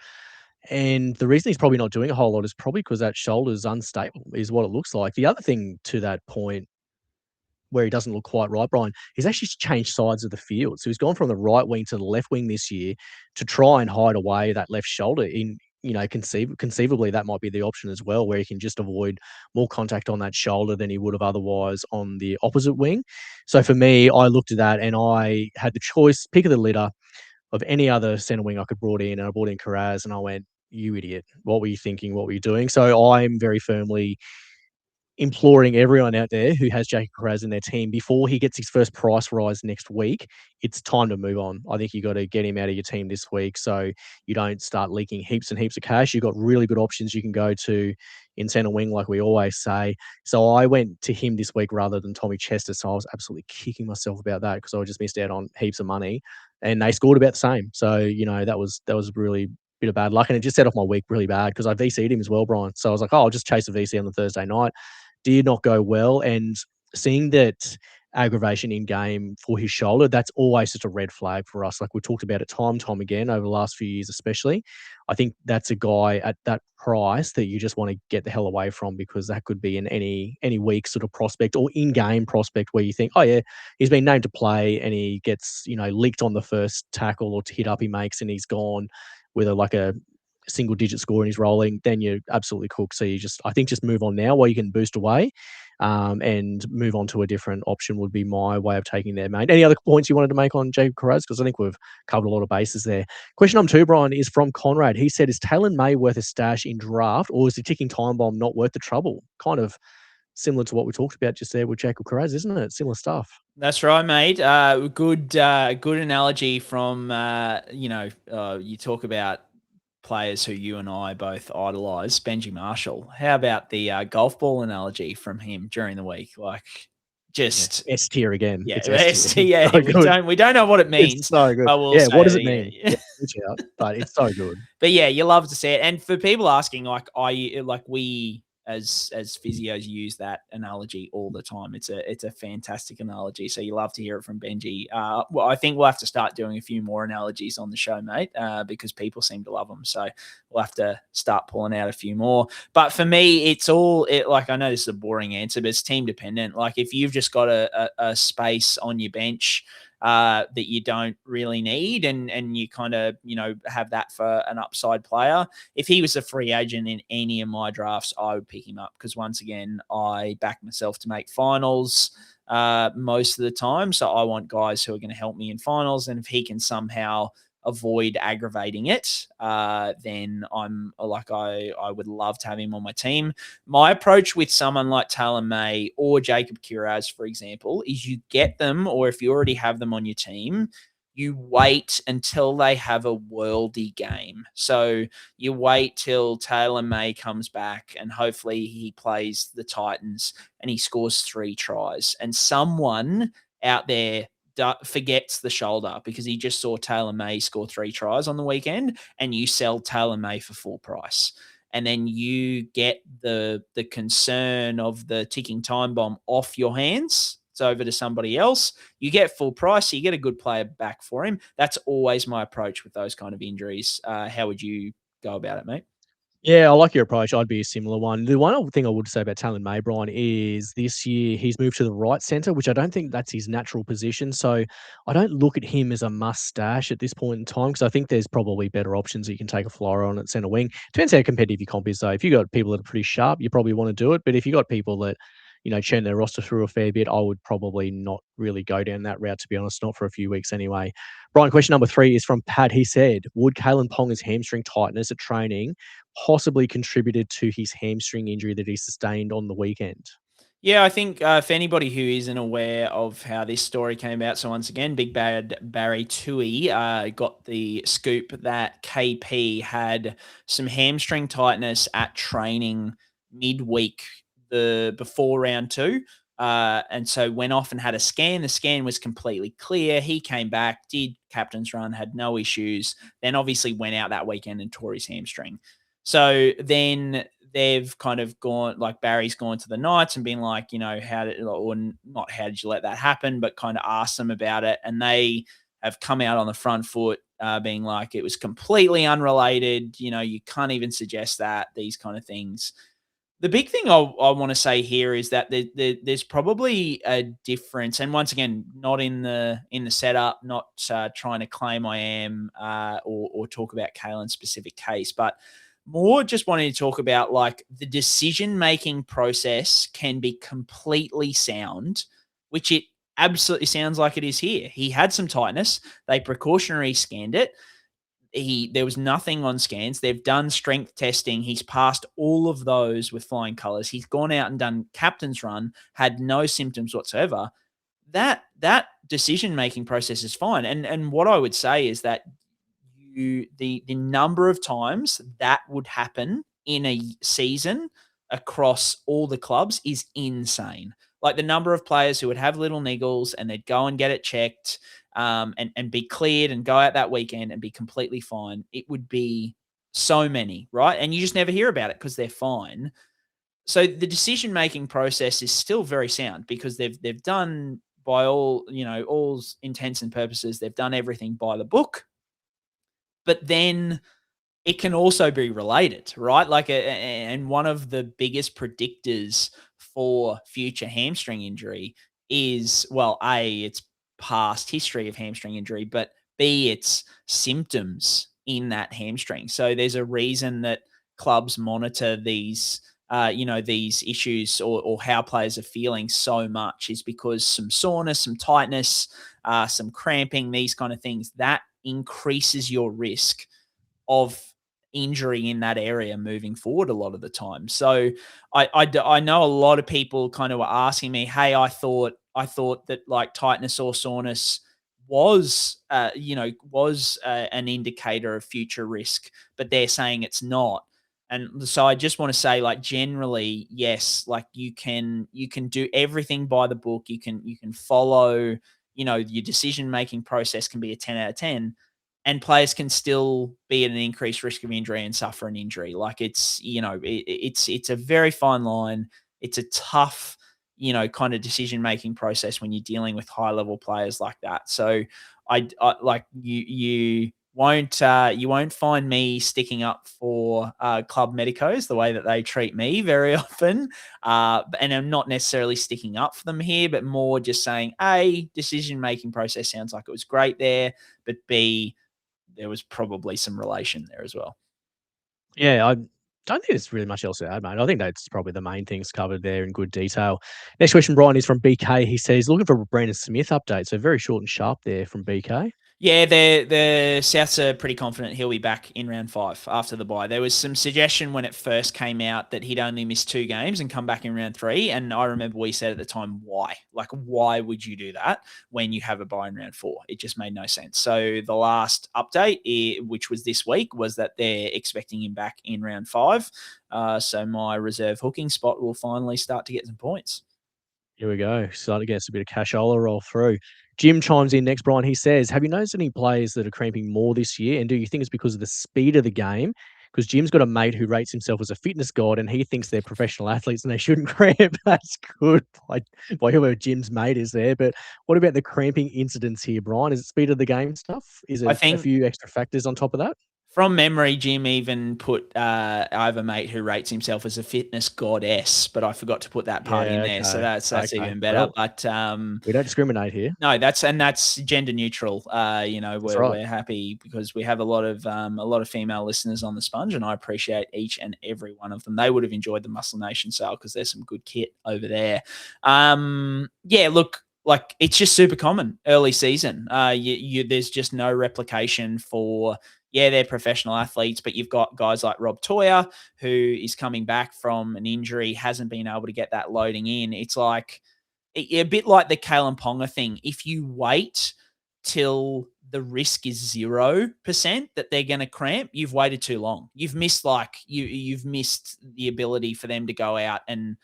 And the reason he's probably not doing a whole lot is probably because that shoulder's unstable, is what it looks like. The other thing to that point, where he doesn't look quite right, Brian, he's actually changed sides of the field. So he's gone from the right wing to the left wing this year to try and hide away that left shoulder. Conceivably, that might be the option as well, where he can just avoid more contact on that shoulder than he would have otherwise on the opposite wing. So for me, I looked at that and I had the choice, pick of the litter, of any other centre wing I could brought in, and I brought in Kiraz, and I went, you idiot. What were you thinking? What were you doing? So I'm very firmly imploring everyone out there who has Jacob Kiraz in their team before he gets his first price rise next week, it's time to move on. I think you got to get him out of your team this week so you don't start leaking heaps and heaps of cash. You've got really good options you can go to in centre wing, like we always say. So I went to him this week rather than Tommy Chester. So I was absolutely kicking myself about that because I just missed out on heaps of money, and they scored about the same. So that was really bit of bad luck, and it just set off my week really bad because I VC'd him as well, Brian. So I was like, oh, I'll just chase a VC on the Thursday night. Did not go well, and seeing that aggravation in game for his shoulder, that's always just a red flag for us. Like we talked about it time again over the last few years, especially. I think that's a guy at that price that you just want to get the hell away from, because that could be in any weak sort of prospect or in-game prospect where you think, oh yeah, he's been named to play and he gets, leaked on the first tackle or hit up he makes and he's gone with a single digit score and he's rolling, then you're absolutely cooked. So I think just move on now while you can boost away, and move on to a different option would be my way of taking there, mate. Any other points you wanted to make on Jacob Kiraz? Because I think we've covered a lot of bases there. Question number 2, Brian, is from Conrad. He said, is Taylan May worth a stash in draft, or is the ticking time bomb not worth the trouble? Kind of similar to what we talked about just there with Jacob Kiraz, isn't it? Similar stuff. That's right, mate. Good analogy from, you talk about players who you and I both idolise. Benji Marshall. How about the golf ball analogy from him during the week? Like, just S tier again. Yeah, S tier. So we don't know what it means. It's so good. What does it mean? But it's so good. But yeah, you love to see it. And for people asking, we as physios use that analogy all the time. It's a fantastic analogy. So you love to hear it from Benji. Well, I think we'll have to start doing a few more analogies on the show, mate, because people seem to love them. So we'll have to start pulling out a few more. But for me, I know this is a boring answer, but it's team dependent. Like if you've just got a space on your bench that you don't really need, and you kind of, have that for an upside player. If he was a free agent in any of my drafts, I would pick him up because once again, I back myself to make finals most of the time. So I want guys who are going to help me in finals. And if he can somehow avoid aggravating it, then I would love to have him on my team. My approach with someone like Taylan May or Jacob Kiraz, for example, is you get them, or if you already have them on your team, you wait until they have a worldy game. So you wait till Taylan May comes back and hopefully he plays the Titans and he scores 3 tries, and someone out there forgets the shoulder because he just saw Taylan May score 3 tries on the weekend, and you sell Taylan May for full price. And then you get the concern of the ticking time bomb off your hands. It's over to somebody else. You get full price. So you get a good player back for him. That's always my approach with those kind of injuries. How would you go about it, mate? Yeah, I like your approach. I'd be a similar one. The one thing I would say about Taylan May, Brien, is this year he's moved to the right centre, which I don't think that's his natural position. So I don't look at him as a must-stash at this point in time, because I think there's probably better options that you can take a flyer on at centre wing. Depends how competitive your comp is, though. If you've got people that are pretty sharp, you probably want to do it. But if you've got people that, churn their roster through a fair bit, I would probably not really go down that route, to be honest, not for a few weeks anyway. Brian, question number 3 is from Pat. He said, would Kalen Ponga's hamstring tightness at training possibly contributed to his hamstring injury that he sustained on the weekend? Yeah, I think for anybody who isn't aware of how this story came about, so once again, Big Bad Barry Doueihi got the scoop that KP had some hamstring tightness at training midweek before round 2. And so went off and had a scan. The scan was completely clear. He came back, did captain's run, had no issues. Then obviously went out that weekend and tore his hamstring. So then they've kind of gone, like Barry's gone to the Knights and been like, how did, or not how did you let that happen, but kind of asked them about it. And they have come out on the front foot being like, it was completely unrelated. You can't even suggest that, these kind of things. The big thing I want to say here is that there's probably a difference, and once again, not in the setup, not trying to claim I am or talk about Kalen's specific case, but more just wanting to talk about like the decision-making process can be completely sound, which it absolutely sounds like it is here. He had some tightness. They precautionary scanned it. There was nothing on scans. They've done strength testing. He's passed all of those with flying colors. He's gone out and done captain's run, had no symptoms whatsoever. That decision-making process is fine. And what I would say is that the number of times that would happen in a season across all the clubs is insane. Like the number of players who would have little niggles and they'd go and get it checked and be cleared and go out that weekend and be completely fine. It would be so many, right? And you just never hear about it because they're fine. So the decision-making process is still very sound because they've done, by all intents and purposes, they've done everything by the book. But then it can also be related, right? Like, and one of the biggest predictors for future hamstring injury is, well, A, it's past history of hamstring injury, but B, it's symptoms in that hamstring. So there's a reason that clubs monitor these, these issues or how players are feeling so much is because some soreness, some tightness, some cramping, these kind of things, that increases your risk of injury in that area moving forward a lot of the time. So I know a lot of people kind of were asking me, hey, I thought that like tightness or soreness was an indicator of future risk, but they're saying it's not. And so I just want to say, like, generally, yes, like you can do everything by the book. You can follow, your decision-making process can be a 10 out of 10, and players can still be at an increased risk of injury and suffer an injury. Like it's a very fine line. It's a tough, kind of decision-making process when you're dealing with high-level players like that. So I like you won't find me sticking up for club medicos the way that they treat me very often. And I'm not necessarily sticking up for them here, but more just saying, A, decision-making process sounds like it was great there, but B, there was probably some relation there as well. Yeah, I don't think there's really much else to add, mate. I think that's probably the main things covered there in good detail. Next question, Brian, is from BK. He says, looking for a Brandon Smith update. So very short and sharp there from BK. Yeah, the Souths are pretty confident he'll be back in round 5 after the bye. There was some suggestion when it first came out that he'd only miss 2 games and come back in round 3. And I remember we said at the time, why? Like, why would you do that when you have a bye in round 4? It just made no sense. So the last update, which was this week, was that they're expecting him back in round 5. So my reserve hooking spot will finally start to get some points. Here we go. Starting to get a bit of cashola roll through. Jim chimes in next, Brian. He says, have you noticed any players that are cramping more this year? And do you think it's because of the speed of the game? Because Jim's got a mate who rates himself as a fitness god and he thinks they're professional athletes and they shouldn't cramp. That's good by whoever Jim's mate is there. But what about the cramping incidents here, Brian? Is it speed of the game stuff? Is it a few extra factors on top of that? From memory, Jim even put I have a mate who rates himself as a fitness goddess, but I forgot to put that part in there. So that's Okay. even better. Well, But we don't discriminate here. no, that's gender neutral. That's right. We're happy because we have a lot of female listeners on the Sponge, and I appreciate each and every one of them. They would have enjoyed the Muscle Nation sale because there's some good kit over there. Yeah, look, like it's just super common early season. There's just no replication for. Yeah, they're professional athletes, but you've got guys like Rob Toia, who is coming back from an injury, hasn't been able to get that loading in. It's like a bit like the Kalen Ponga thing. If you wait till the risk is 0% that they're going to cramp, you've waited too long. You've missed you've missed the ability for them to go out and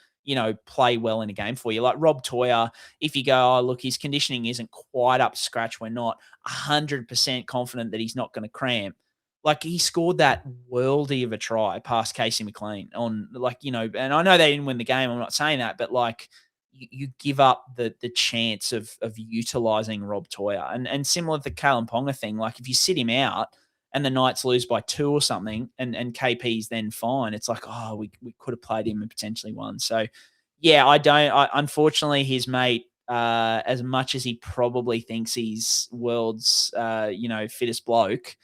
play well in a game for you. Like Rob Toia, if you go, oh, look, his conditioning isn't quite up to scratch. We're not 100% confident that he's not going to cramp. Like he scored that worldy of a try past Casey McLean on and I know they didn't win the game. I'm not saying that, but like you give up the chance of utilizing Rob Toia and similar to the Kalen Ponga thing. Like if you sit him out and the Knights lose by 2 or something and KP's then fine, it's like, oh, we could have played him and potentially won. So yeah, unfortunately his mate, as much as he probably thinks he's world's, fittest bloke,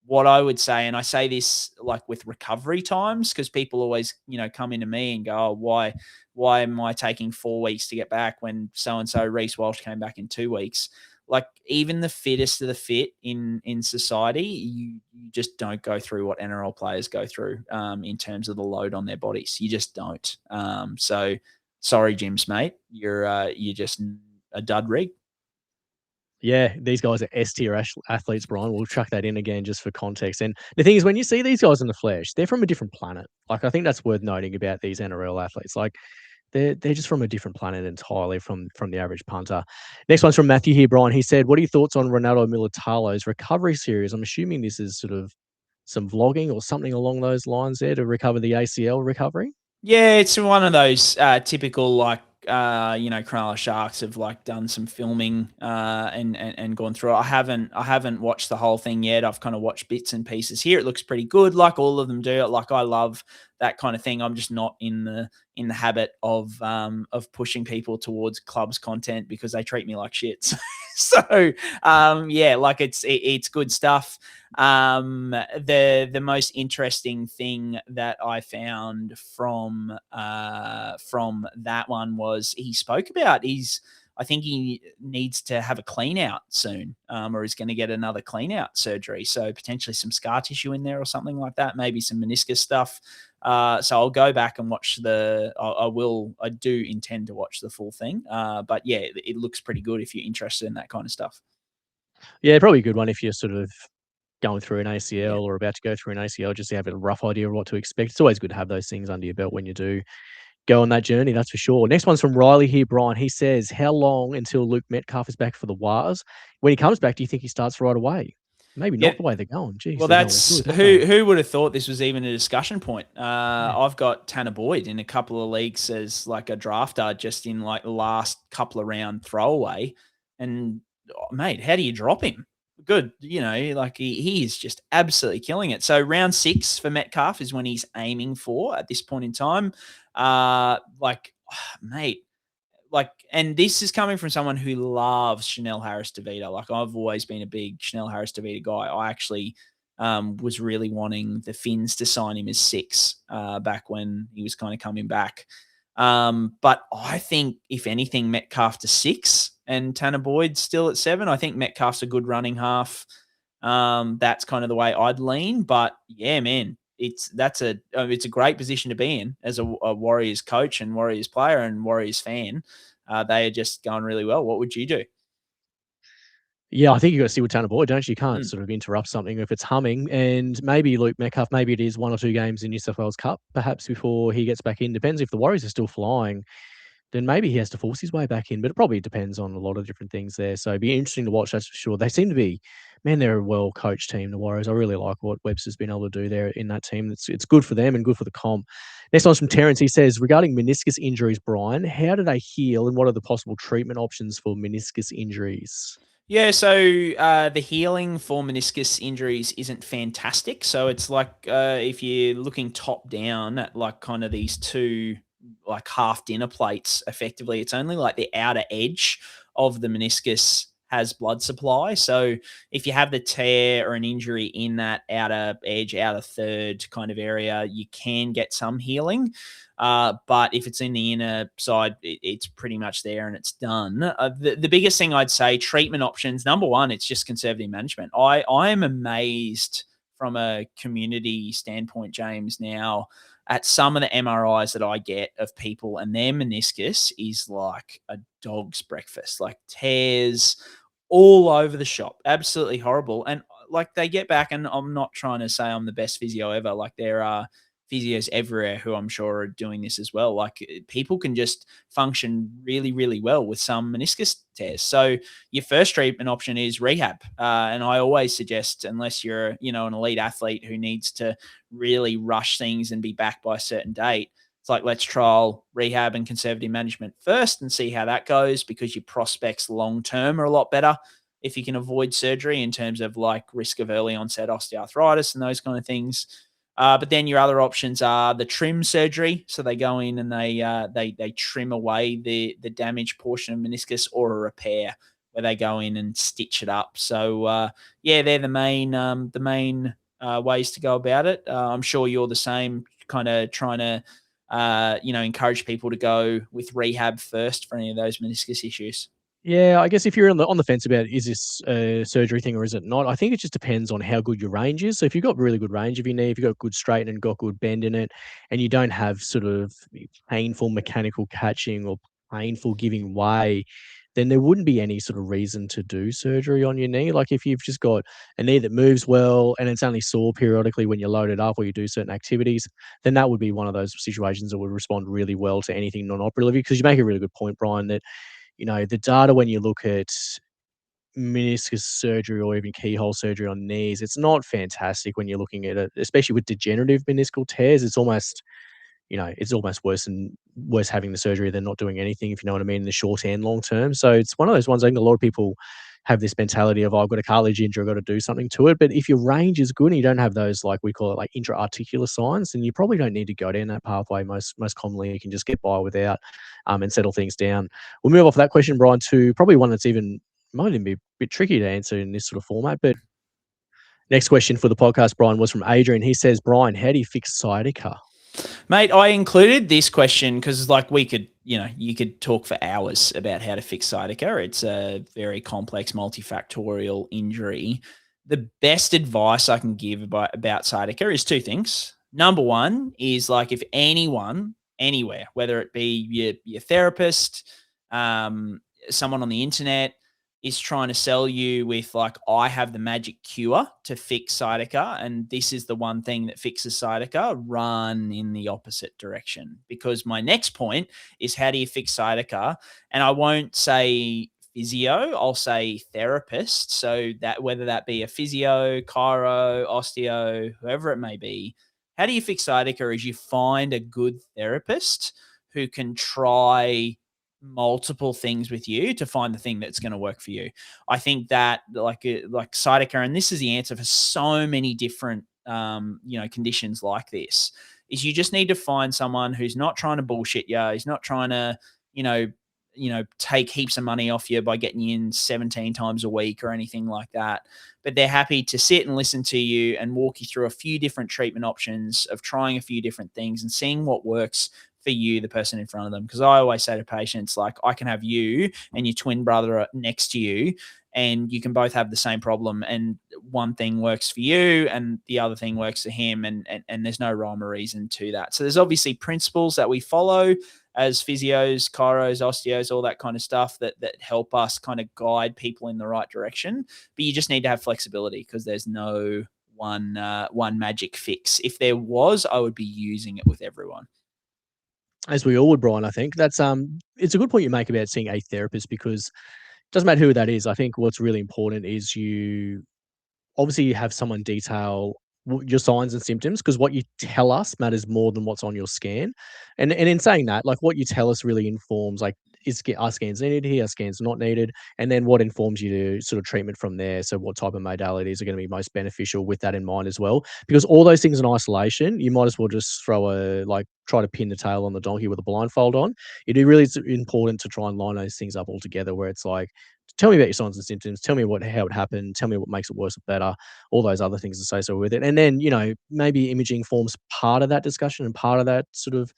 what I would say, and I say this like with recovery times, because people always, come into me and go, oh, why am I taking 4 weeks to get back when so-and-so Reece Walsh came back in 2 weeks? Like even the fittest of the fit in society, you just don't go through what NRL players go through in terms of the load on their bodies. You just don't. So sorry, Jim's mate, you're just a dud rig. Yeah, these guys are S-tier athletes, Brian. We'll chuck that in again just for context. And the thing is, when you see these guys in the flesh, they're from a different planet. Like, I think that's worth noting about these NRL athletes. Like, they're just from a different planet entirely from the average punter. Next one's from Matthew here, Brian. He said, what are your thoughts on Ronaldo Militalo's recovery series? I'm assuming this is sort of some vlogging or something along those lines there to recover the ACL recovery? Yeah, it's one of those typical Cronulla Sharks have like done some filming and gone through it. I haven't watched the whole thing yet. I've kind of watched bits and pieces here. It looks pretty good, like all of them do. Like I love that kind of thing. I'm just not in the habit of pushing people towards clubs content because they treat me like shit. So yeah, like it's good stuff. The most interesting thing that I found from that one was he spoke about I think he needs to have a clean out soon, or he's going to get another clean out surgery. So potentially some scar tissue in there or something like that, maybe some meniscus stuff. So I'll go back and watch I do intend to watch the full thing. But yeah, it looks pretty good if you're interested in that kind of stuff. Yeah, probably a good one if you're sort of going through an ACL or about to go through an ACL, just to have a rough idea of what to expect. It's always good to have those things under your belt when you do go on that journey, that's for sure. Next one's from Riley here, Brian. He says, how long until Luke Metcalf is back for the Wars? When he comes back, do you think he starts right away? Maybe not the way they're going. Jeez, well, that's who would have thought this was even a discussion point. I've got Tanner Boyd in a couple of leagues as like a drafter, just in like the last couple of round throwaway. And mate, how do you drop him? Good, like he is just absolutely killing it. So round 6 for Metcalf is when he's aiming for at this point in time. Mate, like, and this is coming from someone who loves Chanel Harris-Tavita. Like I've always been a big Chanel Harris-Tavita guy. I actually was really wanting the Finns to sign him as 6 back when he was kind of coming back. But I think if anything, Metcalf to 6 and Tanner Boyd still at 7. I think Metcalf's a good running half. That's kind of the way I'd lean. But yeah, man, it's a great position to be in as a Warriors coach and Warriors player and Warriors fan. They are just going really well. What would you do? Yeah, I think you've got to see with Tanner Boyd, don't you? You can't sort of interrupt something if it's humming. And maybe Luke Metcalf, maybe it is 1 or 2 games in New South Wales Cup, perhaps before he gets back in. Depends if the Warriors are still flying, then maybe he has to force his way back in. But it probably depends on a lot of different things there. So it'd be interesting to watch, that's for sure. They seem to be, man, they're a well-coached team, the Warriors. I really like what Webster's been able to do there in that team. It's good for them and good for the comp. Next one's from Terence. He says, regarding meniscus injuries, Brian, how do they heal and what are the possible treatment options for meniscus injuries? Yeah, so the healing for meniscus injuries isn't fantastic. So it's like if you're looking top down at like kind of these two like half dinner plates, effectively, it's only like the outer edge of the meniscus has blood supply. So if you have the tear or an injury in that outer edge, outer third kind of area, you can get some healing. But if it's in the inner side, it's pretty much there and it's done. The biggest thing I'd say, treatment options, number one, it's just conservative management. I am amazed from a community standpoint, James, now at some of the MRIs that I get of people and their meniscus is like a dog's breakfast, like tears all over the shop. Absolutely horrible. And like they get back, and I'm not trying to say I'm the best physio ever. Like there are physios everywhere who I'm sure are doing this as well. Like people can just function really, really well with some meniscus tears. So your first treatment option is rehab. And I always suggest, unless you're, you know, an elite athlete who needs to really rush things and be back by a certain date, it's like, let's trial rehab and conservative management first and see how that goes, because your prospects long-term are a lot better if you can avoid surgery in terms of like risk of early onset osteoarthritis and those kind of things. But then your other options are the trim surgery. So they go in and they trim away the damaged portion of meniscus, or a repair where they go in and stitch it up. So yeah, they're the main ways to go about it. I'm sure you're the same, kind of trying to encourage people to go with rehab first for any of those meniscus issues. Yeah, I guess if you're on the fence about is this a surgery thing or is it not, I think it just depends on how good your range is. So if you've got really good range of your knee, if you've got good straight and got good bend in it, and you don't have sort of painful mechanical catching or painful giving way, then there wouldn't be any sort of reason to do surgery on your knee. Like if you've just got a knee that moves well and it's only sore periodically when you load it up or you do certain activities, then that would be one of those situations that would respond really well to anything non-operative. Because you make a really good point, Brien, that the data when you look at meniscus surgery or even keyhole surgery on knees, it's not fantastic when you're looking at it, especially with degenerative meniscal tears. It's almost, it's almost worse having the surgery than not doing anything, if you know what I mean, in the short and long term. So it's one of those ones. I think a lot of people have this mentality of, oh, I've got a cartilage injury, I've got to do something to it. But if your range is good and you don't have those, like we call it, like intra-articular signs, then you probably don't need to go down that pathway. Most commonly, you can just get by without and settle things down. We'll move off that question, Brien, to probably one that's might even be a bit tricky to answer in this sort of format. But next question for the podcast, Brien, was from Adrian. He says, Brien, how do you fix sciatica? Mate, I included this question because, like, we could, you could talk for hours about how to fix sciatica. It's a very complex, multifactorial injury. The best advice I can give about sciatica is two things. Number one is, like, if anyone, anywhere, whether it be your therapist, someone on the internet, is trying to sell you with, like, I have the magic cure to fix sciatica, and this is the one thing that fixes sciatica, run in the opposite direction. Because my next point is, how do you fix sciatica? And I won't say physio, I'll say therapist. So that whether that be a physio, chiro, osteo, whoever it may be, how do you fix sciatica is you find a good therapist who can try multiple things with you to find the thing that's going to work for you. I think that like sciatica, and this is the answer for so many different conditions like this, is you just need to find someone who's not trying to bullshit you. He's not trying to take heaps of money off you by getting you in 17 times a week or anything like that. But they're happy to sit and listen to you and walk you through a few different treatment options of trying a few different things and seeing what works for you, the person in front of them. Because I always say to patients, like, I can have you and your twin brother next to you, and you can both have the same problem, and one thing works for you and the other thing works for him, and there's no rhyme or reason to that. So there's obviously principles that we follow as physios, chiros, osteos, all that kind of stuff that help us kind of guide people in the right direction. But you just need to have flexibility, because there's no one magic fix. If there was, I would be using it with everyone. As we all would, Brien. I think that's it's a good point you make about seeing a therapist, because it doesn't matter who that is. I think what's really important is you obviously have someone detail your signs and symptoms, because what you tell us matters more than what's on your scan. And in saying that, like, what you tell us really informs, like, are scans needed here? Are scans not needed? And then what informs you to sort of treatment from there? So what type of modalities are going to be most beneficial with that in mind as well? Because all those things in isolation, you might as well just try to pin the tail on the donkey with a blindfold on. It really is important to try and line those things up all together, where it's like, tell me about your signs and symptoms. Tell me how it happened. Tell me what makes it worse or better. All those other things associated with it. And then, maybe imaging forms part of that discussion and part of that sort of,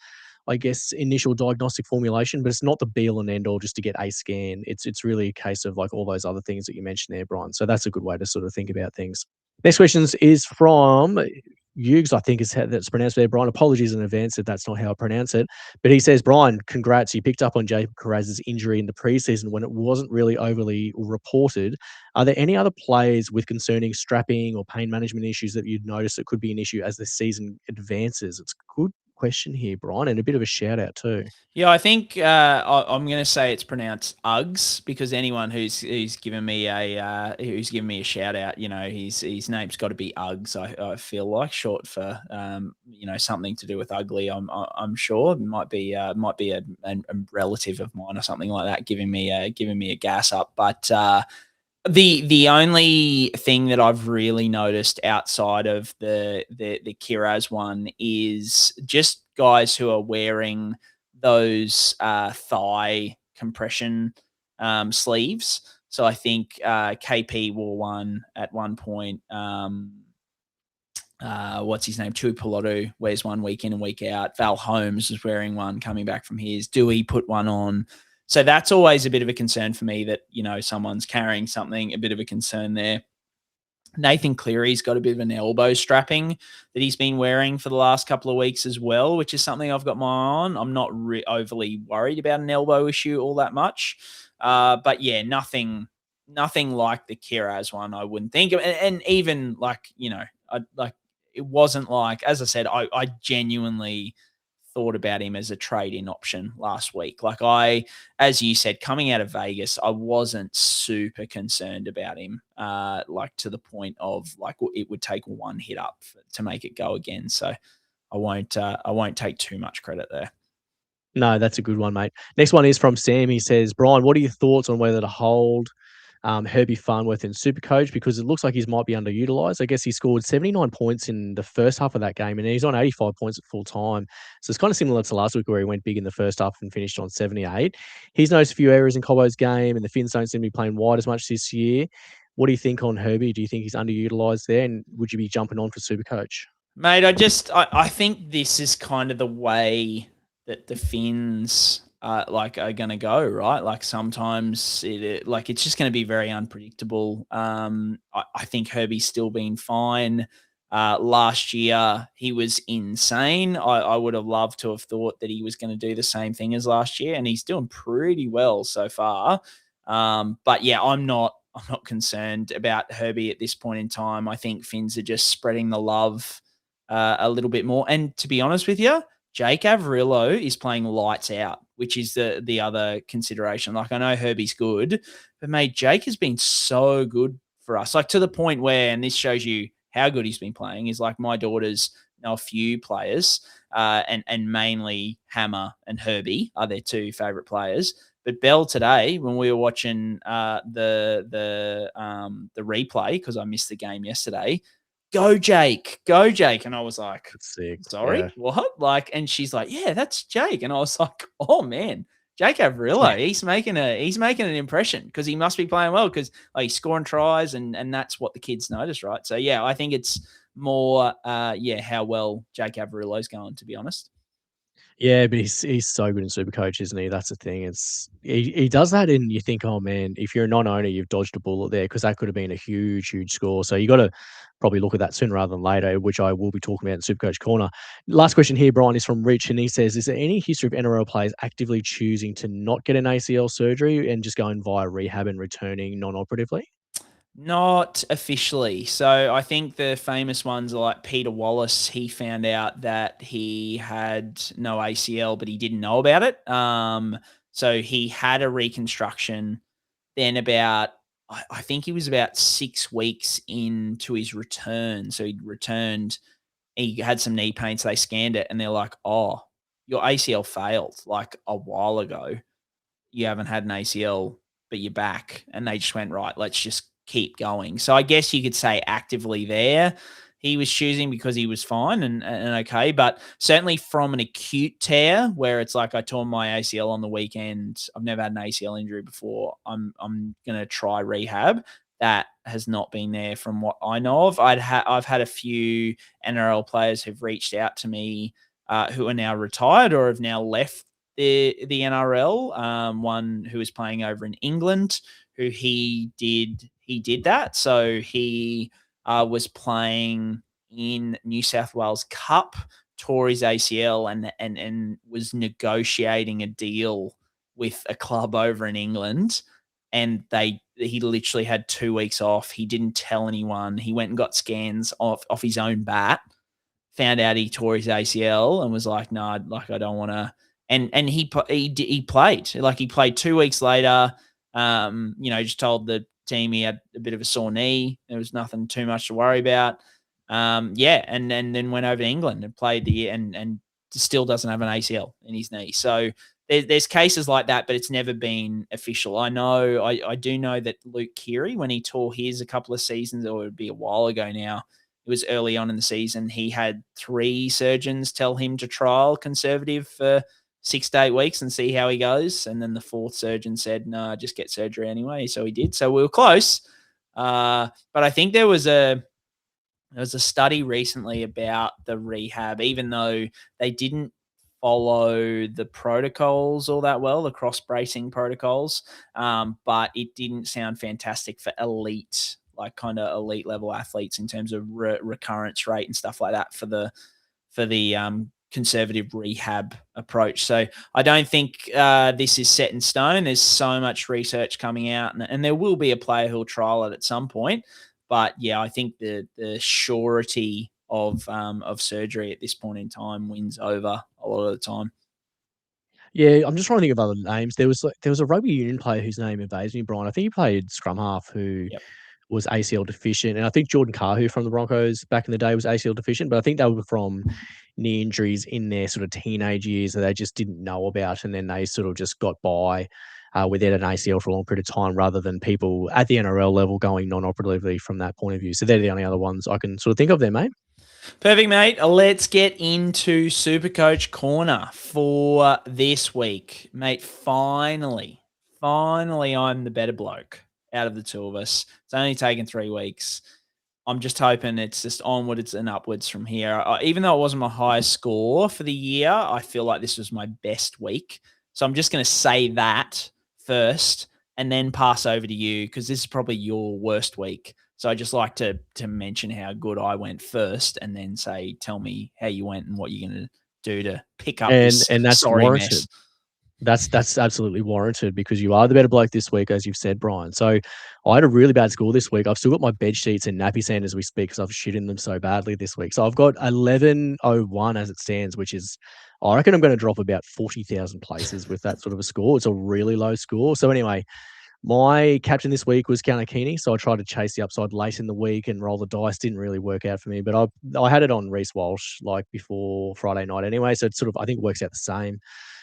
I guess, initial diagnostic formulation, but it's not the be all and end all just to get a scan. It's really a case of like all those other things that you mentioned there, Brian. So that's a good way to sort of think about things. Next question is from Hughes, I think is how that's pronounced there, Brian. Apologies in advance if that's not how I pronounce it. But he says, Brian, congrats. You picked up on Jacob Kiraz's injury in the preseason when it wasn't really overly reported. Are there any other players with concerning strapping or pain management issues that you'd notice that could be an issue as the season advances? It's a good question here, Brian, and a bit of a shout out too. Yeah, I think I'm going to say it's pronounced Uggs, because anyone who's given me a shout out, his name's got to be Uggs. I feel like, short for something to do with ugly. I'm sure it might be a relative of mine or something like that giving me a gas up, but. The only thing that I've really noticed outside of the Kiraz one is just guys who are wearing those thigh compression sleeves. So I think KP wore one at one point. What's his name? Tuipulotu wears one week in and week out. Val Holmes was wearing one coming back from his. Doueihi put one on. So that's always a bit of a concern for me that, someone's carrying something, a bit of a concern there. Nathan Cleary's got a bit of an elbow strapping that he's been wearing for the last couple of weeks as well, which is something I've got my eye on. I'm not overly worried about an elbow issue all that much. But yeah, nothing like the Kiraz one, I wouldn't think. And even it wasn't like, as I said, I genuinely thought about him as a trade-in option last week. As you said, coming out of Vegas, I wasn't super concerned about him, to the point of it would take one hit up to make it go again. So I won't take too much credit there. No, that's a good one, mate. Next one is from Sam. He says, Brian, what are your thoughts on whether to hold Herbie Farnworth in SuperCoach, because it looks like he might be underutilized? I guess he scored 79 points in the first half of that game, and he's on 85 points at full time. So it's kind of similar to last week where he went big in the first half and finished on 78. He's noticed a few errors in Cobbo's game, and the Finns don't seem to be playing wide as much this year. What do you think on Herbie? Do you think he's underutilized there, and would you be jumping on for SuperCoach? Mate, I think this is kind of the way that the Finns are going to go, right? Sometimes it's just going to be very unpredictable. I think Herbie's still been fine. Last year he was insane. I would have loved to have thought that he was going to do the same thing as last year, and he's doing pretty well so far. But yeah, I'm not concerned about Herbie at this point in time. I think Finns are just spreading the love a little bit more. And to be honest with you, Jake Averillo is playing lights out, which is the other consideration. I know Herbie's good, but mate, Jake has been so good for us. To the point where, and this shows you how good he's been playing, is my daughters know a few players, and mainly Hammer and Herbie are their two favorite players. But Bell today, when we were watching the replay, because I missed the game yesterday, go Jake. And I was like, that's sick. Sorry, yeah. What? And she's like, yeah, that's Jake. And I was like, oh man, Jake Averillo, he's making an impression, because he must be playing well, because he's scoring tries, and that's what the kids notice, right? So yeah, I think it's more how well Jake Averillo's going, to be honest. Yeah, but he's so good in SuperCoach, isn't he? That's the thing. He does that, and you think, oh man, if you're a non-owner, you've dodged a bullet there, because that could have been a huge score. So you got to probably look at that sooner rather than later, which I will be talking about in SuperCoach Corner. Last question here, Brian, is from Rich, and he says, is there any history of NRL players actively choosing to not get an ACL surgery and just going via rehab and returning non-operatively? Not officially. So I think the famous ones are like Peter Wallace. He found out that he had no ACL, but he didn't know about it. So he had a reconstruction. Then I think he was about 6 weeks into his return. So he'd returned. He had some knee pain, so they scanned it, and they're like, oh, your ACL failed a while ago. you haven't had an ACL, but you're back. And they just went, right, let's just keep going. So I guess you could say actively there he was choosing because he was fine and okay. But certainly from an acute tear where it's like I tore my ACL on the weekend, I've never had an ACL injury before, I'm going to try rehab. That has not been there from what I know of. I've had a few NRL players who've reached out to me who are now retired or have now left the NRL. One who was playing over in England, who he did that. So he was playing in New South Wales Cup, tore his ACL, and was negotiating a deal with a club over in England. And he literally had 2 weeks off. He didn't tell anyone. He went and got scans off his own bat, found out he tore his ACL and was like, no, like I don't want to. And he played. Like he played 2 weeks later. Just told the team he had a bit of a sore knee. There was nothing too much to worry about. And then went over to England and played the year and still doesn't have an ACL in his knee. So there's cases like that, but it's never been official. I know, I do know that Luke Keary, when he tore his a couple of seasons, or it would be a while ago now, it was early on in the season, he had 3 surgeons tell him to trial conservative for 6 to 8 weeks and see how he goes. And then the 4th surgeon said, no, just get surgery anyway. So he did. So we were close. But I think there was a study recently about the rehab, even though they didn't follow the protocols all that well, the cross bracing protocols. But it didn't sound fantastic for elite, like kind of elite level athletes in terms of recurrence rate and stuff like that for the conservative rehab approach. So I don't think this is set in stone. There's so much research coming out, and there will be a player who'll trial it at some point. But yeah, I think the surety of surgery at this point in time wins over a lot of the time. Yeah, I'm just trying to think of other names. There was a rugby union player whose name evades me, Brian. I think he played scrum half who was ACL deficient, and I think Jordan Kahu from the Broncos back in the day was ACL deficient. But I think they were from knee injuries in their sort of teenage years that they just didn't know about, and then they sort of just got by without an ACL for a long period of time, rather than people at the NRL level going non-operatively from that point of view. So they're the only other ones I can sort of think of there, mate. Perfect, mate. Let's get into SuperCoach Corner for this week. Mate, finally, I'm the better bloke out of the two of us. It's only taken 3 weeks. I'm just hoping it's just onwards and upwards from here. Even though it wasn't my highest score for the year, I feel like this was my best week. So I'm just going to say that first and then pass over to you, because this is probably your worst week. So I just like to mention how good I went first, and then tell me how you went and what you're going to do to pick up this that's sorry warranted. mess. That's absolutely warranted, because you are the better bloke this week, as you've said, Brian. So I had a really bad score this week. I've still got my bed sheets and nappy sand as we speak, because I've shit in them so badly this week. So I've got 1101 as it stands, which is, I reckon I'm going to drop about 40,000 places with that sort of a score. It's a really low score. So anyway, my captain this week was Kanakini, so I tried to chase the upside late in the week and roll the dice. Didn't really work out for me, but I had it on Reece Walsh like before Friday night anyway, so it sort of, I think, works out the same.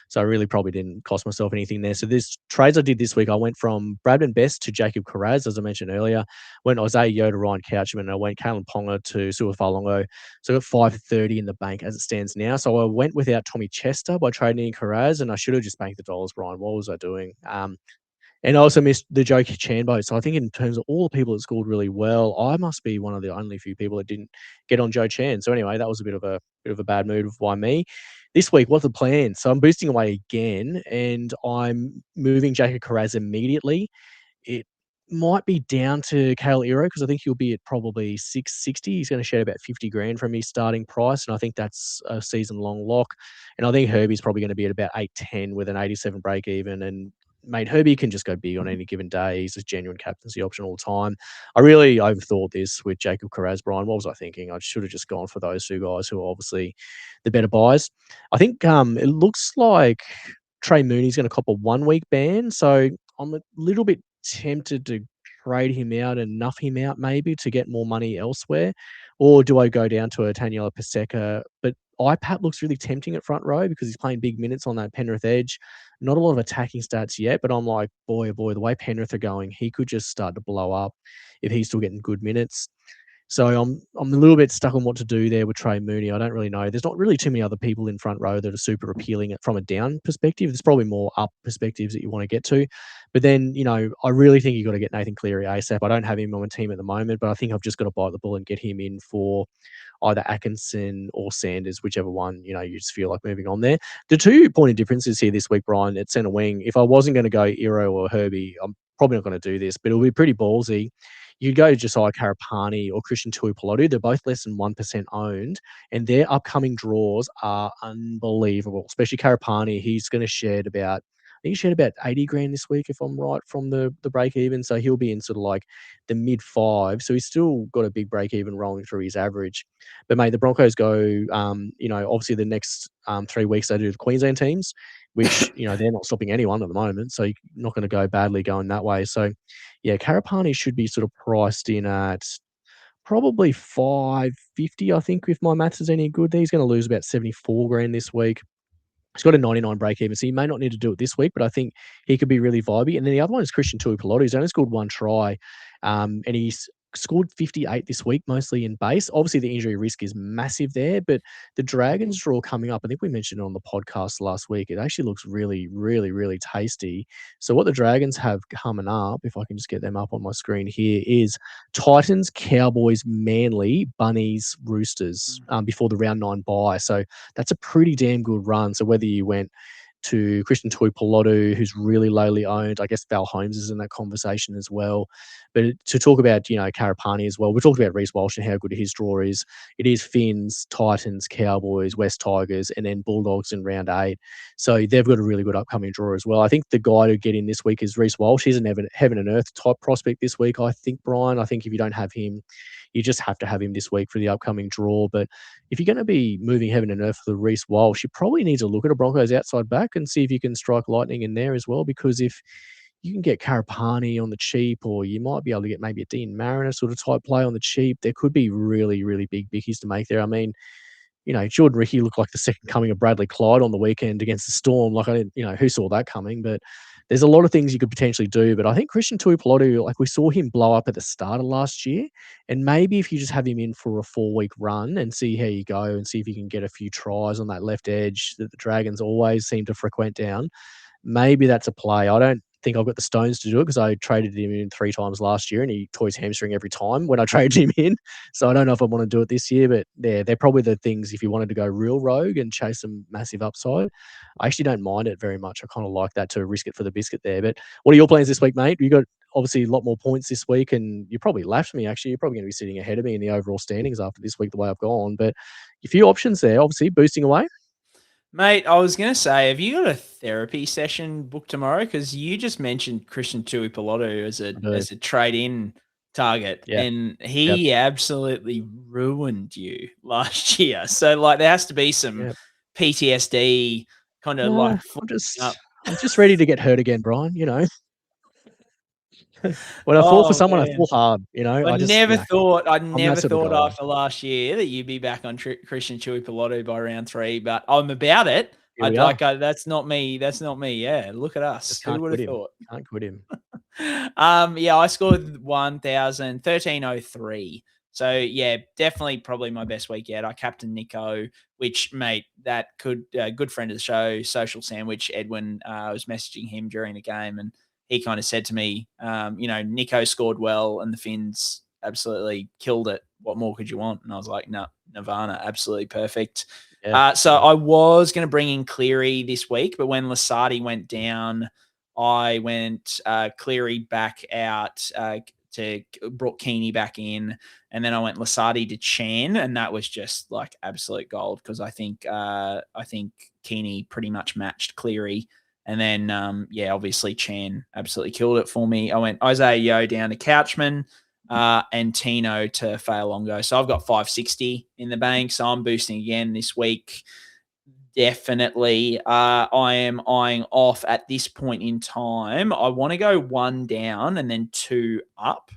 So I really probably didn't cost myself anything there. So this trades I did this week, I went from Bradman Best to Jacob Kiraz, as I mentioned earlier. Went Isaiah Yeo to Ryan Couchman, and I went Kalen Ponga to Suafalongo. So I got 530 in the bank as it stands now. So I went without Tommy Chester by trading in Kiraz, and I should have just banked the dollars, Brian. What was I doing? And I also missed the Joe Chambo. So I think in terms of all the people that scored really well, I must be one of the only few people that didn't get on Joe Chan. So anyway, that was a bit of a bad move by me. This week, what's the plan? So I'm boosting away again, and I'm moving Jacob Kiraz immediately. It might be down to Kale Iro, because I think he'll be at probably 660. He's going to shed about 50 grand from his starting price, and I think that's a season-long lock. And I think Herbie's probably going to be at about 810 with an 87 break even, and mate, Herbie can just go big on any given day. He's a genuine captaincy option all the time. I really overthought this with Jacob Kiraz, Brian. What was I thinking? I should have just gone for those two guys who are obviously the better buys. I think it looks like Trey Mooney's going to cop a 1 week ban. So I'm a little bit tempted to trade him out and nuff him out maybe to get more money elsewhere. Or do I go down to a Taniela Paseka? But IPAT looks really tempting at front row because he's playing big minutes on that Penrith edge. Not a lot of attacking stats yet, but I'm like, boy, oh boy, the way Penrith are going, he could just start to blow up if he's still getting good minutes. So I'm a little bit stuck on what to do there with Trey Mooney. I don't really know. There's not really too many other people in front row that are super appealing from a down perspective. There's probably more up perspectives that you want to get to. But then, I really think you got to get Nathan Cleary ASAP. I don't have him on my team at the moment, but I think I've just got to bite the bullet and get him in for either Atkinson or Sanders, whichever one, you just feel like moving on there. The 2 point of differences here this week, Brien, at centre wing. If I wasn't going to go Iro or Herbie, I'm probably not going to do this, but it'll be pretty ballsy. You'd go Josiah Karapani or Christian Tuipulotu. They're both less than 1% owned, and their upcoming draws are unbelievable, especially Karapani. He's going to shed about, I think he shed about 80 grand this week, if I'm right, from the break even. So he'll be in sort of like the mid 5. So he's still got a big break even rolling through his average. But mate, the Broncos go, obviously the next 3 weeks they do the Queensland teams, which, they're not stopping anyone at the moment. So you're not going to go badly going that way. So yeah, Karapani should be sort of priced in at probably 550, I think, if my maths is any good. He's going to lose about 74 grand this week. He's got a 99 break even, so he may not need to do it this week, but I think he could be really vibey. And then the other one is Christian Tuipulotu. He's only scored 1 try, and he's scored 58 this week, mostly in base. Obviously, the injury risk is massive there, but the Dragons draw coming up, I think we mentioned it on the podcast last week, it actually looks really, really, really tasty. So what the Dragons have coming up, if I can just get them up on my screen here, is Titans, Cowboys, Manly, Bunnies, Roosters before the round 9 bye. So that's a pretty damn good run. So whether you went to Christian Tuipulotu, who's really lowly owned, I guess Val Holmes is in that conversation as well. But to talk about, Karapani as well, we talked about Reece Walsh and how good his draw is. It is Finns, Titans, Cowboys, West Tigers, and then Bulldogs in round 8. So they've got a really good upcoming draw as well. I think the guy to get in this week is Reece Walsh. He's an heaven and earth type prospect this week, I think, Brien. I think if you don't have him, you just have to have him this week for the upcoming draw. But if you're going to be moving heaven and earth for the Reece Walsh, you probably need to look at a Broncos outside back and see if you can strike lightning in there as well. Because if you can get Karapani on the cheap, or you might be able to get maybe a Dean Mariner sort of type play on the cheap, there could be really, really big bickies to make there. I mean, Jordan Ricky looked like the second coming of Bradley Clyde on the weekend against the Storm. Like, I didn't, who saw that coming? But there's a lot of things you could potentially do. But I think Christian Tuipulotu, like we saw him blow up at the start of last year. And maybe if you just have him in for a 4-week run and see how you go and see if you can get a few tries on that left edge that the Dragons always seem to frequent down, maybe that's a play. I don't think I've got the stones to do it because I traded him in 3 times last year and he tore his hamstring every time when I traded him in. So I don't know if I want to do it this year, but they're probably the things if you wanted to go real rogue and chase some massive upside. I actually don't mind it very much. I kind of like that to risk it for the biscuit there. But what are your plans this week, mate? You got obviously a lot more points this week and you probably lapped me actually. You're probably going to be sitting ahead of me in the overall standings after this week the way I've gone. But a few options there, obviously boosting away. Mate, I was going to say, have you got a therapy session booked tomorrow? Because you just mentioned Christian Tuipulotu as a trade-in target, and he absolutely ruined you last year. So, like, there has to be some PTSD kind of I'm just ready to get hurt again, Brien, When I fall for someone, I fall hard, I never thought after last year that you'd be back on Christian Tuipulotu by round 3, but I'm about it. That's not me. That's not me. Yeah, look at us. Who would have thought? Can't quit him. I scored 1303. So yeah, definitely probably my best week yet. I captained Nico, which mate, that could good friend of the show, Social Sandwich Edwin. I was messaging him during the game and he kind of said to me, Nico scored well and the Finns absolutely killed it. What more could you want? And I was like, no, Nirvana, absolutely perfect. Yeah. So I was going to bring in Cleary this week, but when Lisati went down, I went Cleary back out brought Keeney back in, and then I went Lisati to Chan, and that was just like absolute gold because I think Keeney pretty much matched Cleary. And then, obviously Chan absolutely killed it for me. I went Isaiah Yeo down to Couchman and Tino to Fa'alongo. So I've got 560 in the bank. So I'm boosting again this week. Definitely. I am eyeing off at this point in time. I want to go 1 down and then 2 up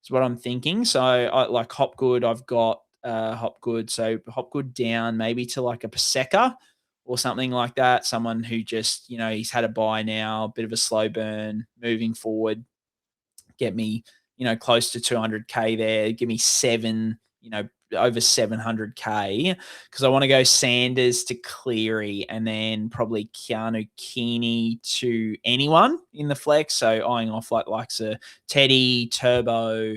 is what I'm thinking. So like Hopgood, I've got Hopgood. So Hopgood down maybe to like a Paseka or something like that. Someone who just, he's had a bye now, a bit of a slow burn moving forward. Get me, close to 200K there. Give me 7, over 700K, because I want to go Sanders to Cleary and then probably Keanu Keeney to anyone in the flex. So eyeing off likes of Teddy, Turbo,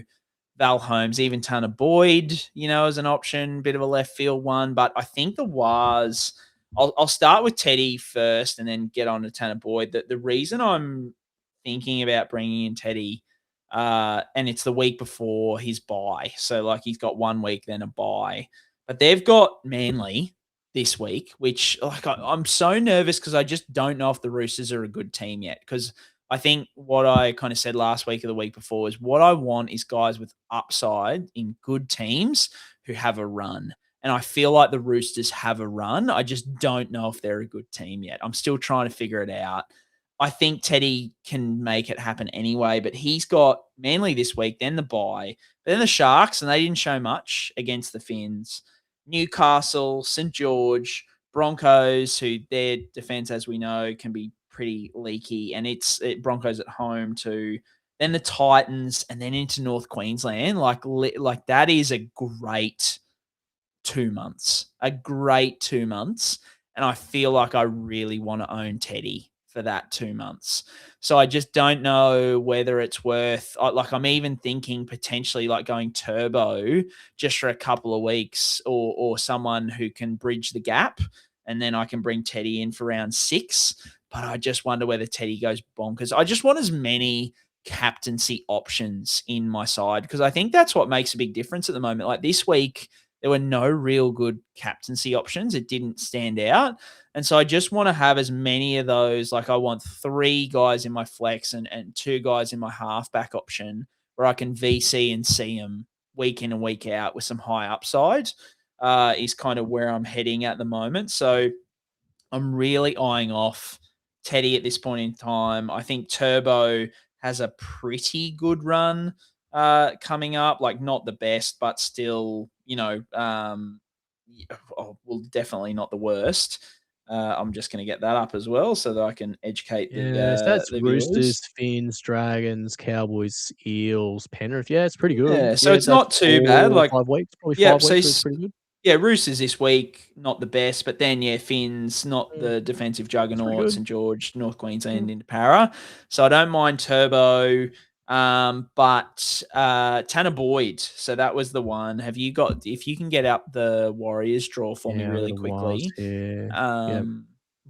Val Holmes, even Tanner Boyd, as an option, bit of a left field one. But I think the Wars, I'll start with Teddy first and then get on to Tanner Boyd. The reason I'm thinking about bringing in Teddy, and it's the week before his bye. So he's got 1 week, then a bye. But they've got Manly this week, which I'm so nervous because I just don't know if the Roosters are a good team yet. Because I think what I kind of said last week or the week before is what I want is guys with upside in good teams who have a run. And I feel like the Roosters have a run. I just don't know if they're a good team yet. I'm still trying to figure it out. I think Teddy can make it happen anyway, but he's got Manly this week, then the bye, but then the Sharks, and they didn't show much against the Finns. Newcastle, St. George, Broncos, who their defense, as we know, can be pretty leaky, and it's Broncos at home too. Then the Titans, and then into North Queensland. Like that is a great 2 months, and I feel like I really want to own Teddy for that 2 months. So I just don't know whether it's worth, I'm even thinking potentially going Turbo just for a couple of weeks or someone who can bridge the gap, and then I can bring Teddy in for round 6. But I just wonder whether Teddy goes bonkers. I just want as many captaincy options in my side, because I think that's what makes a big difference at the moment. Like this week, there were no real good captaincy options. It didn't stand out. And so I just want to have as many of those. I want 3 guys in my flex and 2 guys in my halfback option where I can VC and see them week in and week out with some high upside is kind of where I'm heading at the moment. So I'm really eyeing off Teddy at this point in time. I think Turbo has a pretty good run coming up, not the best, but still, well, definitely not the worst. I'm just going to get that up as well so that I can educate that's the Roosters, viewers. Finns, Dragons, Cowboys, Eels, Penrith. Yeah, it's pretty good. Yeah, so it's not too bad. 5 weeks, probably 5 weeks. It's pretty good. Yeah, Roosters this week, not the best, but then, Finns, not the defensive juggernaut, St. George, North Queensland into para. So I don't mind Turbo, but Tanner Boyd. So that was the one. If you can get up the Warriors draw for me really quickly.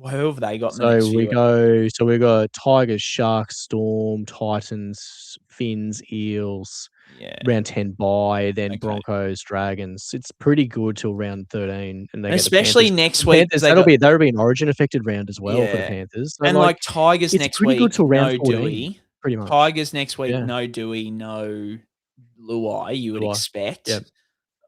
Who have they got in the next few? So we got Tigers, Sharks, Storm, Titans, Finns, Eels. Yeah. Round 10 bye, then Broncos, Dragons. It's pretty good till round 13, and they especially get the next week. That'll be an Origin affected round as well for the Panthers. So and Tigers next week, good till round no 14, Doueihi. Pretty much. Tigers next week, no Doueihi, no Luai. You would expect. Yep.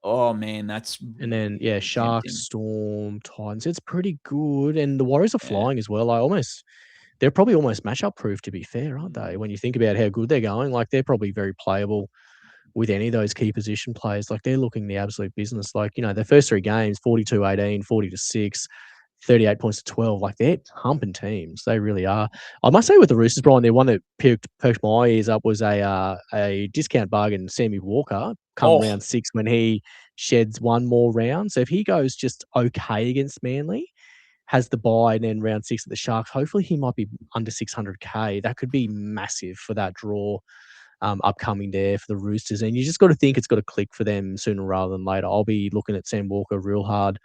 Oh man, that's and then Sharks, Storm, Titans. It's pretty good, and the Warriors are flying as well. They're probably almost matchup proof, to be fair, aren't they? When you think about how good they're going, they're probably very playable with any of those key position players. They're looking the absolute business. Their first 3 games, 42-18, 40-6, 38 points to 12. They're humping teams. They really are. I must say with the Roosters, Brien, the one that perked my ears up was a discount bargain, Sammy Walker, round 6 when he sheds 1 more round. So if he goes just okay against Manly, has the bye, and then round 6 at the Sharks, hopefully he might be under 600K. That could be massive for that draw upcoming there for the Roosters. And you just got to think it's got to click for them sooner rather than later. I'll be looking at Sam Walker real hard.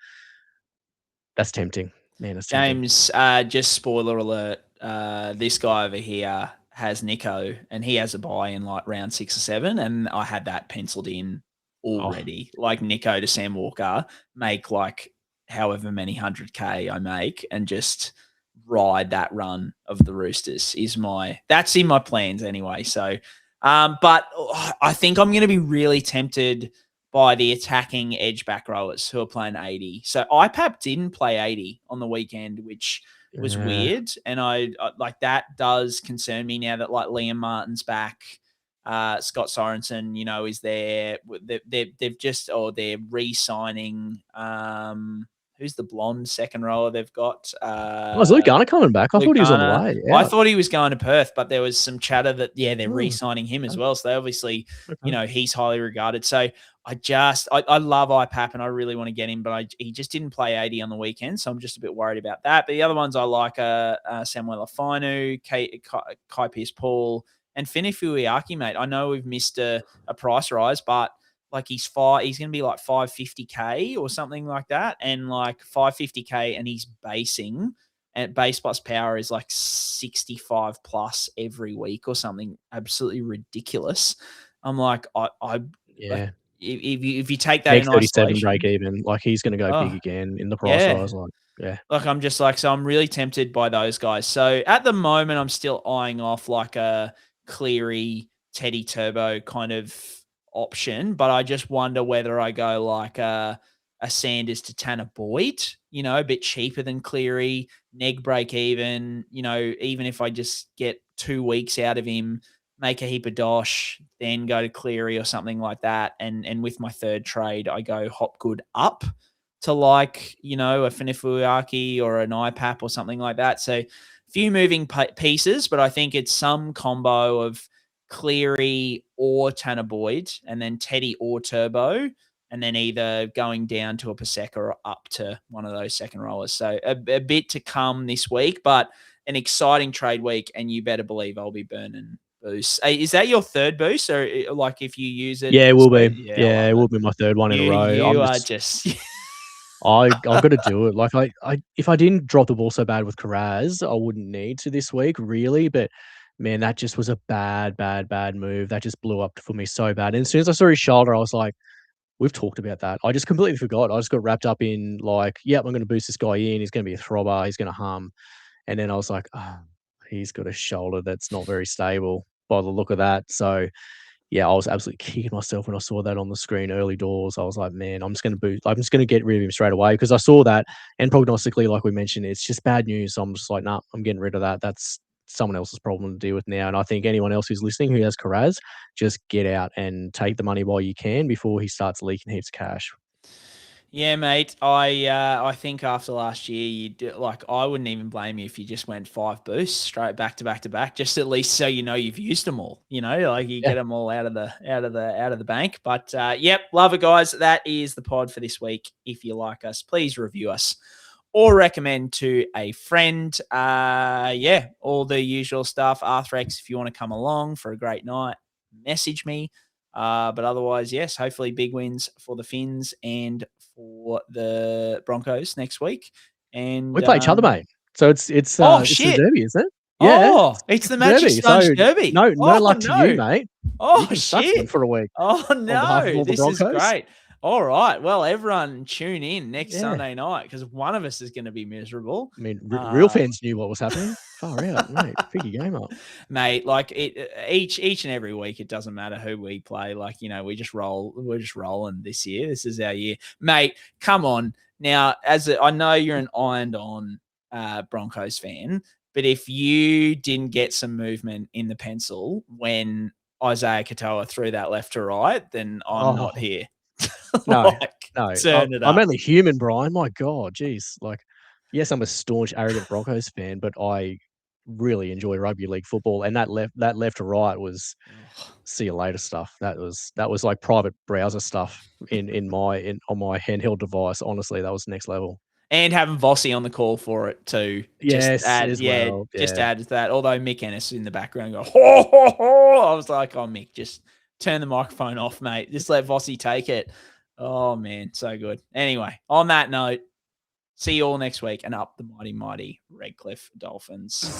That's tempting. Man, that's tempting. James, just spoiler alert, this guy over here has Nico, and he has a bye in round 6 or 7, and I had that penciled in already. Nico to Sam Walker, make however many 100K I make, and just ride that run of the Roosters that's in my plans anyway. So, but I think I'm going to be really tempted by the attacking edge back rowers who are playing 80. So IPAP didn't play 80 on the weekend, which was weird. And I that does concern me now that Liam Martin's back. Scott Sorensen, is there. They're re-signing. Who's the blonde second rower they've got? Is Luke Garner coming back? I thought he was on the Garner. way. Yeah. I thought he was going to Perth, but there was some chatter that, they're re-signing him as well. So they obviously, he's highly regarded. So I love IPAP and I really want to get him, but he just didn't play 80 on the weekend. So I'm just a bit worried about that. But the other ones I like are Samuel Afinu, Kai Pearce-Paul, and Fini Fuiaki, mate. I know we've missed a price rise, but like he's going to be like 550K or something like that. And like 550K and he's basing and base plus power is like 65 plus every week or something absolutely ridiculous. I'm like, Yeah. If you take that Next in 37 isolation, break even, like he's going to go big again in the price rise. Like, yeah. Like I'm just like, so I'm really tempted by those guys. So at the moment, I'm still eyeing off like a Cleary, Teddy Turbo kind of option, but I just wonder whether I go like a Sanders to Tanner Boyd, a bit cheaper than Cleary, neg break even, even if I just get 2 weeks out of him, make a heap of dosh, then go to Cleary or something like that. And with my third trade, I go Hopgood up to like, a Finifuaki or an IPAP or something like that. So a few moving pieces, but I think it's some combo of Cleary or Tanner Boyd and then Teddy or Turbo, and then either going down to a Paseka or up to one of those second rollers. So a bit to come this week, but an exciting trade week, and you better believe I'll be burning boosts. Is that your third boost, or like if you use it? Yeah, it will be. Yeah, it will be my third one in a row. You are just I've got to do it. Like I if I didn't drop the ball so bad with Kiraz, I wouldn't need to this week, really. But man, that just was a bad move. That just blew up for me so bad. And as soon as I saw his shoulder, I was like, we've talked about that. I just completely forgot. I just got wrapped up in like, yep, I'm going to boost this guy in. He's going to be a throbber. He's going to hum. And then I was like, he's got a shoulder that's not very stable by the look of that. So yeah, I was absolutely kicking myself when I saw that on the screen early doors. I was like, man, I'm just going to get rid of him straight away because I saw that. And prognostically, like we mentioned, it's just bad news. So I'm just like, nah, I'm getting rid of that. That's someone else's problem to deal with now. And I think anyone else who's listening who has Kiraz, just get out and take the money while you can before he starts leaking heaps of cash. Yeah, mate. I think after last year, I wouldn't even blame you if you just went 5 boosts straight back to back to back, just at least so you've used them all. Like you get them all out of the bank. But yep, love it, guys. That is the pod for this week. If you like us, please review us or recommend to a friend. All the usual stuff. Arthrex, if you want to come along for a great night, message me. But otherwise, yes, hopefully big wins for the Finns and for the Broncos next week. And we play each other, mate. So it's it's the derby, isn't it? Yeah. Oh, it's the Magic Sponge Derby. No luck to you, mate. Oh, shit. For a week. Oh, no. This is great. All right. Well, everyone tune in next Sunday night because one of us is going to be miserable. I mean, real fans knew what was happening. Far out, mate. Pick your game up. Mate, like each and every week, it doesn't matter who we play. Like, we just roll. We're just rolling this year. This is our year. Mate, come on. Now, I know you're an ironed-on Broncos fan, but if you didn't get some movement in the pencil when Isaiah Katoa threw that left to right, then I'm not here. No. Turn it up. I'm only human, Brien. My God, geez. Like, yes, I'm a staunch, arrogant Broncos fan, but I really enjoy rugby league football. And that left to right was see you later stuff. That was like private browser stuff on my handheld device. Honestly, that was next level. And having Vossi on the call for it too. Yes, just add to that. Although Mick Ennis in the background go, ho, ho, ho. I was like, oh, Mick, just turn the microphone off, mate. Just let Vossi take it. Oh, man, so good. Anyway, on that note, see you all next week and up the mighty, mighty Redcliffe Dolphins.